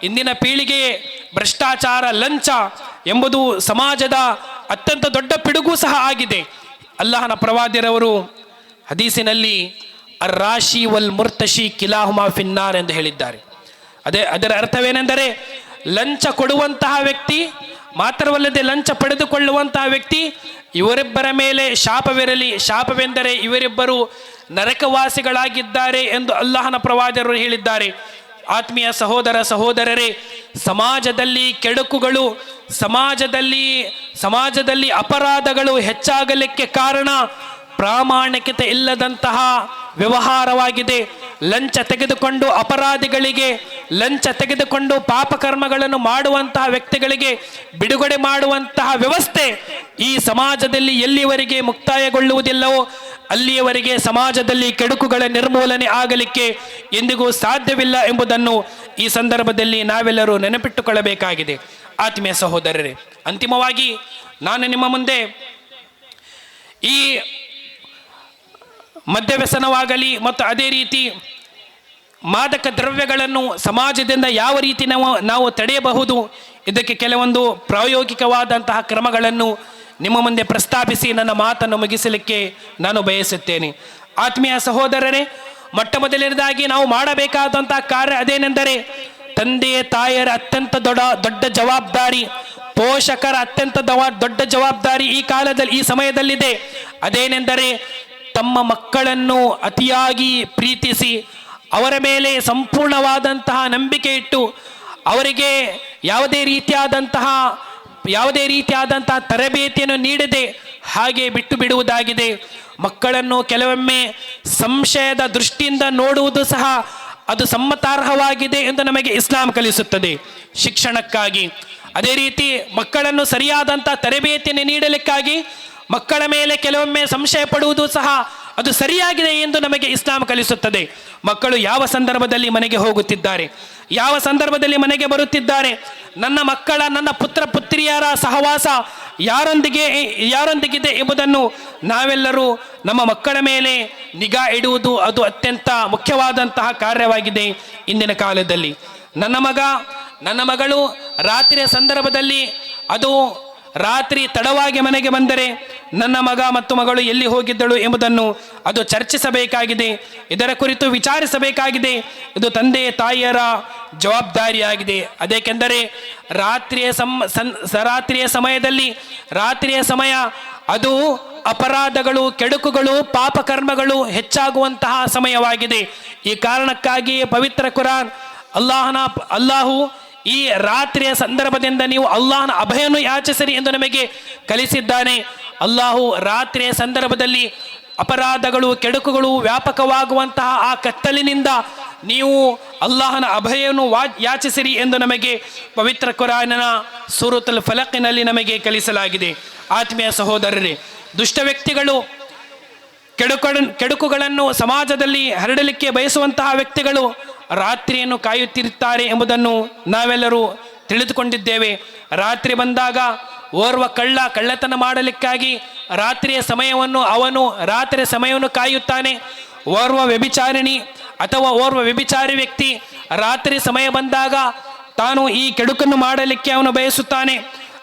ಇಂದಿನ ಪೀಳಿಗೆಯೇ ಭ್ರಷ್ಟಾಚಾರ, ಲಂಚ ಎಂಬುದು ಸಮಾಜದ ಅತ್ಯಂತ ದೊಡ್ಡ ಪಿಡುಗು ಸಹ ಆಗಿದೆ. ಅಲ್ಲಾಹನ ಪ್ರವಾದಿರವರು ಹದೀಸಿನಲ್ಲಿ ಅರ್ರಾಶಿ ವಲ್ ಮುರ್ತಶಿ ಕಿಲಾಹುಮಾ ಫಿನ್ನಾರ್ ಎಂದು ಹೇಳಿದ್ದಾರೆ. ಅದರ ಅರ್ಥವೇನೆಂದರೆ ಲಂಚ ಕೊಡುವಂತಹ ವ್ಯಕ್ತಿ ಮಾತ್ರವಲ್ಲದೆ ಲಂಚ ಪಡೆದುಕೊಳ್ಳುವಂತಹ ವ್ಯಕ್ತಿ ಇವರಿಬ್ಬರ ಮೇಲೆ ಶಾಪವೆಂದರೆ ಇವರಿಬ್ಬರು ನರಕವಾಸಿಗಳಾಗಿದ್ದಾರೆ ಎಂದು ಅಲ್ಲಾಹನ ಪ್ರವಾದಿಯವರು ಹೇಳಿದ್ದಾರೆ. ಆತ್ಮೀಯ ಸಹೋದರ ಸಹೋದರರೇ, ಸಮಾಜದಲ್ಲಿ ಕೆಡುಕುಗಳು, ಸಮಾಜದಲ್ಲಿ ಅಪರಾಧಗಳು ಹೆಚ್ಚಾಗಲಿಕ್ಕೆ ಕಾರಣ ಪ್ರಾಮಾಣಿಕತೆ ಇಲ್ಲದಂತಹ ವ್ಯವಹಾರವಾಗಿದೆ. ಲಂಚ ತೆಗೆದುಕೊಂಡು ಅಪರಾಧಿಗಳಿಗೆ, ಲಂಚ ತೆಗೆದುಕೊಂಡು ಪಾಪಕರ್ಮಗಳನ್ನು ಮಾಡುವಂತಹ ವ್ಯಕ್ತಿಗಳಿಗೆ ಬಿಡುಗಡೆ ಮಾಡುವಂತಹ ವ್ಯವಸ್ಥೆ ಈ ಸಮಾಜದಲ್ಲಿ ಎಲ್ಲಿವರೆಗೆ ಮುಕ್ತಾಯಗೊಳ್ಳುವುದಿಲ್ಲವೋ ಅಲ್ಲಿಯವರೆಗೆ ಸಮಾಜದಲ್ಲಿ ಕೆಡುಕುಗಳ ನಿರ್ಮೂಲನೆ ಆಗಲಿಕ್ಕೆ ಎಂದಿಗೂ ಸಾಧ್ಯವಿಲ್ಲ ಎಂಬುದನ್ನು ಈ ಸಂದರ್ಭದಲ್ಲಿ ನಾವೆಲ್ಲರೂ ನೆನಪಿಟ್ಟುಕೊಳ್ಳಬೇಕಾಗಿದೆ. ಆತ್ಮೀಯ ಸಹೋದರರೇ, ಅಂತಿಮವಾಗಿ ನಾನು ನಿಮ್ಮ ಮುಂದೆ ಈ ಮದ್ಯವ್ಯಸನವಾಗಲಿ ಮತ್ತು ಅದೇ ರೀತಿ ಮಾದಕ ದ್ರವ್ಯಗಳನ್ನು ಸಮಾಜದಿಂದ ಯಾವ ರೀತಿ ನಾವು ತಡೆಯಬಹುದು, ಇದಕ್ಕೆ ಕೆಲವೊಂದು ಪ್ರಾಯೋಗಿಕವಾದಂತಹ ಕ್ರಮಗಳನ್ನು ನಿಮ್ಮ ಮುಂದೆ ಪ್ರಸ್ತಾಪಿಸಿ ನನ್ನ ಮಾತನ್ನು ಮುಗಿಸಲಿಕ್ಕೆ ನಾನು ಬಯಸುತ್ತೇನೆ. ಆತ್ಮೀಯ ಸಹೋದರರೇ, ಮೊಟ್ಟ ಮೊದಲನೇದಾಗಿ ನಾವು ಮಾಡಬೇಕಾದಂತಹ ಕಾರ್ಯ ಅದೇನೆಂದರೆ, ತಂದೆ ತಾಯಿಯರ ಅತ್ಯಂತ ದೊಡ್ಡ ಜವಾಬ್ದಾರಿ, ಪೋಷಕರ ಅತ್ಯಂತ ದೊಡ್ಡ ಜವಾಬ್ದಾರಿ ಈ ಕಾಲದಲ್ಲಿ, ಈ ಸಮಯದಲ್ಲಿದೆ. ಅದೇನೆಂದರೆ ತಮ್ಮ ಮಕ್ಕಳನ್ನು ಅತಿಯಾಗಿ ಪ್ರೀತಿಸಿ ಅವರ ಮೇಲೆ ಸಂಪೂರ್ಣವಾದಂತಹ ನಂಬಿಕೆ ಇಟ್ಟು ಅವರಿಗೆ ಯಾವುದೇ ರೀತಿಯಾದಂತಹ ತರಬೇತಿಯನ್ನು ನೀಡದೆ ಹಾಗೆ ಬಿಟ್ಟು ಬಿಡುವುದಾಗಿದೆ. ಮಕ್ಕಳನ್ನು ಕೆಲವೊಮ್ಮೆ ಸಂಶಯದ ದೃಷ್ಟಿಯಿಂದ ನೋಡುವುದು ಸಹ ಅದು ಸಮ್ಮತಾರ್ಹವಾಗಿದೆ ಎಂದು ನಮಗೆ ಇಸ್ಲಾಂ ಕಲಿಸುತ್ತದೆ ಶಿಕ್ಷಣಕ್ಕಾಗಿ. ಅದೇ ರೀತಿ ಮಕ್ಕಳನ್ನು ಸರಿಯಾದಂಥ ತರಬೇತಿಯನ್ನು ನೀಡಲಿಕ್ಕಾಗಿ ಮಕ್ಕಳ ಮೇಲೆ ಕೆಲವೊಮ್ಮೆ ಸಂಶಯ ಪಡುವುದು ಸಹ ಅದು ಸರಿಯಾಗಿದೆ ಎಂದು ನಮಗೆ ಇಸ್ಲಾಂ ಕಲಿಸುತ್ತದೆ. ಮಕ್ಕಳು ಯಾವ ಸಂದರ್ಭದಲ್ಲಿ ಮನೆಗೆ ಹೋಗುತ್ತಿದ್ದಾರೆ, ಯಾವ ಸಂದರ್ಭದಲ್ಲಿ ಮನೆಗೆ ಬರುತ್ತಿದ್ದಾರೆ, ನನ್ನ ಪುತ್ರ ಪುತ್ರಿಯರ ಸಹವಾಸ ಯಾರೊಂದಿಗಿದೆ ಎಂಬುದನ್ನು ನಾವೆಲ್ಲರೂ ನಮ್ಮ ಮಕ್ಕಳ ಮೇಲೆ ನಿಗಾ ಇಡುವುದು ಅದು ಅತ್ಯಂತ ಮುಖ್ಯವಾದಂತಹ ಕಾರ್ಯವಾಗಿದೆ ಇಂದಿನ ಕಾಲದಲ್ಲಿ. ನನ್ನ ಮಗಳು ರಾತ್ರಿಯ ಸಂದರ್ಭದಲ್ಲಿ ಅದು ರಾತ್ರಿ ತಡವಾಗಿ ಮನೆಗೆ ಬಂದರೆ ನನ್ನ ಮಗ ಮತ್ತು ಮಗಳು ಎಲ್ಲಿ ಹೋಗಿದ್ದಳು ಎಂಬುದನ್ನು ಅದು ಚರ್ಚಿಸಬೇಕಾಗಿದೆ, ಇದರ ಕುರಿತು ವಿಚಾರಿಸಬೇಕಾಗಿದೆ. ಇದು ತಂದೆ ತಾಯಿಯರ ಜವಾಬ್ದಾರಿಯಾಗಿದೆ. ಅದೇಕೆಂದರೆ ರಾತ್ರಿಯ ಸಮಯ ಅದು ಅಪರಾಧಗಳು, ಕೆಡುಕುಗಳು, ಪಾಪಕರ್ಮಗಳು ಹೆಚ್ಚಾಗುವಂತಹ ಸಮಯವಾಗಿದೆ. ಈ ಕಾರಣಕ್ಕಾಗಿ ಪವಿತ್ರ ಕುರಾನ್ ಅಲ್ಲಾಹು ಈ ರಾತ್ರಿಯ ಸಂದರ್ಭದಿಂದ ನೀವು ಅಲ್ಲಾಹನ ಅಭಯವನ್ನು ಯಾಚಿಸಿರಿ ಎಂದು ನಮಗೆ ಕಲಿಸಿದ್ದಾನೆ. ಅಲ್ಲಾಹು ರಾತ್ರಿಯ ಸಂದರ್ಭದಲ್ಲಿ ಅಪರಾಧಗಳು, ಕೆಡುಕುಗಳು ವ್ಯಾಪಕವಾಗುವಂತಹ ಆ ಕತ್ತಲಿನಿಂದ ನೀವು ಅಲ್ಲಾಹನ ಅಭಯವನ್ನು ಯಾಚಿಸಿರಿ ಎಂದು ನಮಗೆ ಪವಿತ್ರ ಕುರಾನಿನ ಸೂರತುಲ್ ಫಲಕ್ನಲ್ಲಿ ನಮಗೆ ಕಲಿಸಲಾಗಿದೆ. ಆತ್ಮೀಯ ಸಹೋದರರೇ, ದುಷ್ಟ ವ್ಯಕ್ತಿಗಳು ಕೆಡುಕುಗಳನ್ನು ಸಮಾಜದಲ್ಲಿ ಹರಡಲಿಕ್ಕೆ ಬಯಸುವಂತಹ ವ್ಯಕ್ತಿಗಳು ರಾತ್ರಿಯನ್ನು ಕಾಯುತ್ತಿರುತ್ತಾರೆ ಎಂಬುದನ್ನು ನಾವೆಲ್ಲರೂ ತಿಳಿದುಕೊಂಡಿದ್ದೇವೆ. ರಾತ್ರಿ ಬಂದಾಗ ಓರ್ವ ಕಳ್ಳತನ ಮಾಡಲಿಕ್ಕಾಗಿ ರಾತ್ರಿಯ ಸಮಯವನ್ನು ಕಾಯುತ್ತಾನೆ. ಓರ್ವ ವ್ಯಭಿಚಾರಿಣಿ ಅಥವಾ ಓರ್ವ ವ್ಯಭಿಚಾರಿ ವ್ಯಕ್ತಿ ರಾತ್ರಿ ಸಮಯ ಬಂದಾಗ ತಾನು ಈ ಕೆಡುಕನ್ನು ಮಾಡಲಿಕ್ಕೆ ಅವನು ಬಯಸುತ್ತಾನೆ.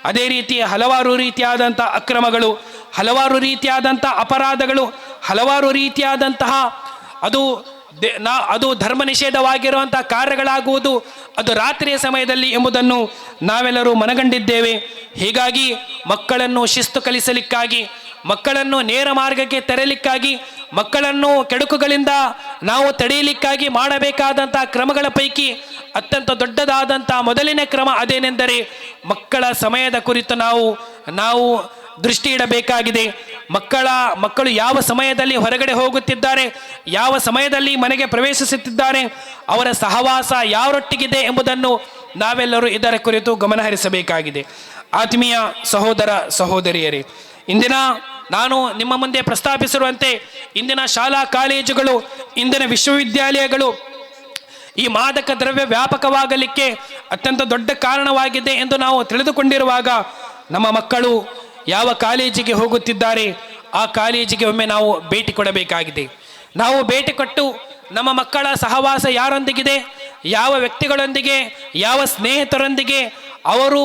ಅದೇ ರೀತಿ ಹಲವಾರು ರೀತಿಯಾದಂಥ ಅಕ್ರಮಗಳು, ಹಲವಾರು ರೀತಿಯಾದಂಥ ಅಪರಾಧಗಳು, ಹಲವಾರು ರೀತಿಯಾದಂತಹ ಅದು ಧರ್ಮ ನಿಷೇಧವಾಗಿರುವಂತಹ ಕಾರ್ಯಗಳಾಗುವುದು ಅದು ರಾತ್ರಿಯ ಸಮಯದಲ್ಲಿ ಎಂಬುದನ್ನು ನಾವೆಲ್ಲರೂ ಮನಗಂಡಿದ್ದೇವೆ. ಹೀಗಾಗಿ ಮಕ್ಕಳನ್ನು ಶಿಸ್ತು ಕಲಿಸಲಿಕ್ಕಾಗಿ, ಮಕ್ಕಳನ್ನು ನೇರ ಮಾರ್ಗಕ್ಕೆ ತರಲಿಕ್ಕಾಗಿ, ಮಕ್ಕಳನ್ನು ಕೆಡುಕುಗಳಿಂದ ನಾವು ತಡೆಯಲಿಕ್ಕಾಗಿ ಮಾಡಬೇಕಾದಂತಹ ಕ್ರಮಗಳ ಪೈಕಿ ಅತ್ಯಂತ ದೊಡ್ಡದಾದಂತಹ ಮೊದಲನೇ ಕ್ರಮ ಅದೇನೆಂದರೆ ಮಕ್ಕಳ ಸಮಯದ ಕುರಿತು ನಾವು ದೃಷ್ಟಿ ಇಡಬೇಕಾಗಿದೆ. ಮಕ್ಕಳು ಯಾವ ಸಮಯದಲ್ಲಿ ಹೊರಗಡೆ ಹೋಗುತ್ತಿದ್ದಾರೆ, ಯಾವ ಸಮಯದಲ್ಲಿ ಮನೆಗೆ ಪ್ರವೇಶಿಸುತ್ತಿದ್ದಾರೆ, ಅವರ ಸಹವಾಸ ಯಾರೊಟ್ಟಿಗಿದೆ ಎಂಬುದನ್ನು ನಾವೆಲ್ಲರೂ ಇದರ ಕುರಿತು ಗಮನಹರಿಸಬೇಕಾಗಿದೆ. ಆತ್ಮೀಯ ಸಹೋದರ ಸಹೋದರಿಯರೇ, ನಾನು ನಿಮ್ಮ ಮುಂದೆ ಪ್ರಸ್ತಾಪಿಸಿರುವಂತೆ ಇಂದಿನ ಶಾಲಾ ಕಾಲೇಜುಗಳು, ಇಂದಿನ ವಿಶ್ವವಿದ್ಯಾಲಯಗಳು ಈ ಮಾದಕ ದ್ರವ್ಯ ವ್ಯಾಪಕವಾಗಲಿಕ್ಕೆ ಅತ್ಯಂತ ದೊಡ್ಡ ಕಾರಣವಾಗಿದೆ ಎಂದು ನಾವು ತಿಳಿದುಕೊಂಡಿರುವಾಗ ನಮ್ಮ ಮಕ್ಕಳು ಯಾವ ಕಾಲೇಜಿಗೆ ಹೋಗುತ್ತಿದ್ದಾರೆ ಆ ಕಾಲೇಜಿಗೆ ಒಮ್ಮೆ ನಾವು ಭೇಟಿ ಕೊಡಬೇಕಾಗಿದೆ. ನಾವು ಭೇಟಿ ಕೊಟ್ಟು ನಮ್ಮ ಮಕ್ಕಳ ಸಹವಾಸ ಯಾರೊಂದಿಗಿದೆ, ಯಾವ ವ್ಯಕ್ತಿಗಳೊಂದಿಗೆ, ಯಾವ ಸ್ನೇಹಿತರೊಂದಿಗೆ ಅವರು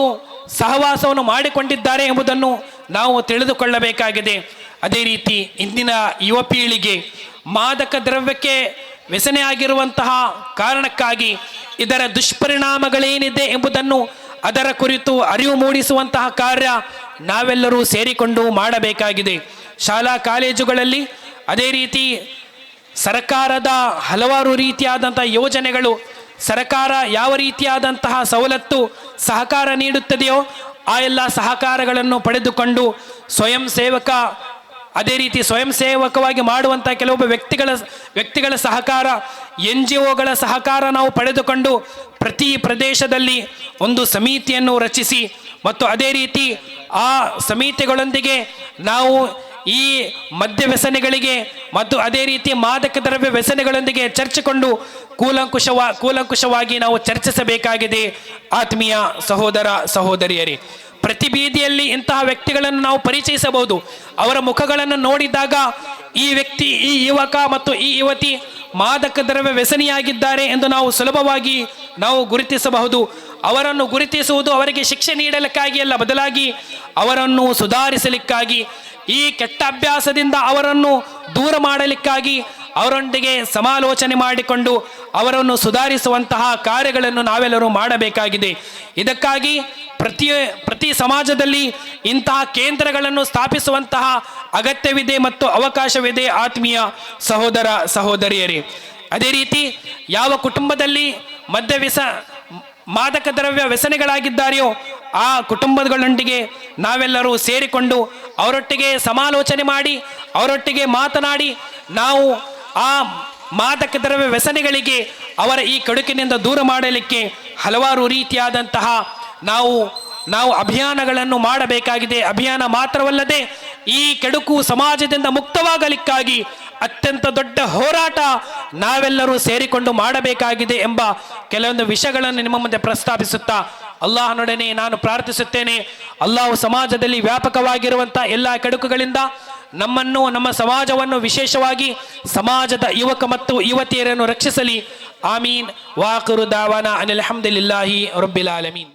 ಸಹವಾಸವನ್ನು ಮಾಡಿಕೊಂಡಿದ್ದಾರೆ ಎಂಬುದನ್ನು ನಾವು ತಿಳಿದುಕೊಳ್ಳಬೇಕಾಗಿದೆ. ಅದೇ ರೀತಿ ಇಂದಿನ ಯುವ ಪೀಳಿಗೆ ಮಾದಕ ದ್ರವ್ಯಕ್ಕೆ ವ್ಯಸನೆ ಆಗಿರುವಂತಹ ಕಾರಣಕ್ಕಾಗಿ ಇದರ ದುಷ್ಪರಿಣಾಮಗಳೇನಿದೆ ಎಂಬುದನ್ನು ಅದರ ಕುರಿತು ಅರಿವು ಮೂಡಿಸುವಂತಹ ಕಾರ್ಯ ನಾವೆಲ್ಲರೂ ಸೇರಿಕೊಂಡು ಮಾಡಬೇಕಾಗಿದೆ. ಶಾಲಾ ಕಾಲೇಜುಗಳಲ್ಲಿ ಅದೇ ರೀತಿ ಸರ್ಕಾರದ ಹಲವಾರು ರೀತಿಯಾದಂಥ ಯೋಜನೆಗಳು, ಸರ್ಕಾರ ಯಾವ ರೀತಿಯಾದಂತಹ ಸವಲತ್ತು ಸಹಕಾರ ನೀಡುತ್ತದೆಯೋ ಆ ಎಲ್ಲ ಸಹಕಾರಗಳನ್ನು ಪಡೆದುಕೊಂಡು ಅದೇ ರೀತಿ ಸ್ವಯಂ ಸೇವಕವಾಗಿ ಮಾಡುವಂಥ ಕೆಲವೊಬ್ಬ ವ್ಯಕ್ತಿಗಳ ಸಹಕಾರ, NGOಗಳ ಸಹಕಾರ ನಾವು ಪಡೆದುಕೊಂಡು ಪ್ರತಿ ಪ್ರದೇಶದಲ್ಲಿ ಒಂದು ಸಮಿತಿಯನ್ನು ರಚಿಸಿ ಮತ್ತು ಅದೇ ರೀತಿ ಆ ಸಮಿತಿಗಳೊಂದಿಗೆ ನಾವು ಈ ಮದ್ಯ ವ್ಯಸನಿಗಳಿಗೆ ಮತ್ತು ಅದೇ ರೀತಿ ಮಾದಕ ದ್ರವ್ಯ ವ್ಯಸನಿಗಳೊಂದಿಗೆ ಚರ್ಚಿಕೊಂಡು ಕೂಲಂಕುಷವಾಗಿ ನಾವು ಚರ್ಚಿಸಬೇಕಾಗಿದೆ. ಆತ್ಮೀಯ ಸಹೋದರ ಸಹೋದರಿಯರೇ, ಪ್ರತಿ ಬೀದಿಯಲ್ಲಿ ಇಂತಹ ವ್ಯಕ್ತಿಗಳನ್ನು ನಾವು ಪರಿಚಯಿಸಬಹುದು. ಅವರ ಮುಖಗಳನ್ನು ನೋಡಿದಾಗ ಈ ವ್ಯಕ್ತಿ, ಈ ಯುವಕ ಮತ್ತು ಈ ಯುವತಿ ಮಾದಕ ದ್ರವ್ಯ ವ್ಯಸನಿಯಾಗಿದ್ದಾರೆ ಎಂದು ನಾವು ಸುಲಭವಾಗಿ ನಾವು ಗುರುತಿಸಬಹುದು. ಅವರನ್ನು ಗುರುತಿಸುವುದು ಅವರಿಗೆ ಶಿಕ್ಷೆ ನೀಡಲಿಕ್ಕಾಗಿ ಅಲ್ಲ, ಬದಲಾಗಿ ಅವರನ್ನು ಸುಧಾರಿಸಲಿಕ್ಕಾಗಿ, ಈ ಕೆಟ್ಟ ಅಭ್ಯಾಸದಿಂದ ಅವರನ್ನು ದೂರ ಮಾಡಲಿಕ್ಕಾಗಿ ಅವರೊಂದಿಗೆ ಸಮಾಲೋಚನೆ ಮಾಡಿಕೊಂಡು ಅವರನ್ನು ಸುಧಾರಿಸುವಂತಹ ಕಾರ್ಯಗಳನ್ನು ನಾವೆಲ್ಲರೂ ಮಾಡಬೇಕಾಗಿದೆ. ಇದಕ್ಕಾಗಿ ಪ್ರತಿ ಸಮಾಜದಲ್ಲಿ ಇಂತಹ ಕೇಂದ್ರಗಳನ್ನು ಸ್ಥಾಪಿಸುವಂತಹ ಅಗತ್ಯವಿದೆ ಮತ್ತು ಅವಕಾಶವಿದೆ. ಆತ್ಮೀಯ ಸಹೋದರ ಸಹೋದರಿಯರೇ, ಅದೇ ರೀತಿ ಯಾವ ಕುಟುಂಬದಲ್ಲಿ ಮಾದಕ ದ್ರವ್ಯ ವ್ಯಸನಿಗಳಾಗಿದ್ದಾರೆಯೋ ಆ ಕುಟುಂಬಗಳೊಂದಿಗೆ ನಾವೆಲ್ಲರೂ ಸೇರಿಕೊಂಡು ಅವರೊಟ್ಟಿಗೆ ಸಮಾಲೋಚನೆ ಮಾಡಿ ಅವರೊಟ್ಟಿಗೆ ಮಾತನಾಡಿ ನಾವು ಆ ಮಾದಕ ದ್ರವ್ಯ ವ್ಯಸನಿಗಳಿಗೆ ಅವರ ಈ ಕೆಡುಕಿನಿಂದ ದೂರ ಮಾಡಲಿಕ್ಕೆ ಹಲವಾರು ರೀತಿಯಾದಂತಹ ನಾವು ಅಭಿಯಾನಗಳನ್ನು ಮಾಡಬೇಕಾಗಿದೆ. ಅಭಿಯಾನ ಮಾತ್ರವಲ್ಲದೆ ಈ ಕೆಡುಕು ಸಮಾಜದಿಂದ ಮುಕ್ತವಾಗಲಿಕ್ಕಾಗಿ ಅತ್ಯಂತ ದೊಡ್ಡ ಹೋರಾಟ ನಾವೆಲ್ಲರೂ ಸೇರಿಕೊಂಡು ಮಾಡಬೇಕಾಗಿದೆ ಎಂಬ ಕೆಲವೊಂದು ವಿಷಯಗಳನ್ನು ನಿಮ್ಮ ಮುಂದೆ ಪ್ರಸ್ತಾಪಿಸುತ್ತಾ ಅಲ್ಲಾಹನೊಡನೆ ನಾನು ಪ್ರಾರ್ಥಿಸುತ್ತೇನೆ. ಅಲ್ಲಾಹು ಸಮಾಜದಲ್ಲಿ ವ್ಯಾಪಕವಾಗಿರುವಂಥ ಎಲ್ಲ ಕೆಡುಕುಗಳಿಂದ ನಮ್ಮನ್ನು, ನಮ್ಮ ಸಮಾಜವನ್ನು, ವಿಶೇಷವಾಗಿ ಸಮಾಜದ ಯುವಕ ಮತ್ತು ಯುವತಿಯರನ್ನು ರಕ್ಷಿಸಲಿ. ಆಮೀನ್. ವಾಖಿರು ದಾವಾನಾ ಅನಿಲ್ ಹಮ್ದುಲಿಲ್ಲಾಹಿ ರಬ್ಬಿಲ್ ಆಲಮೀನ್.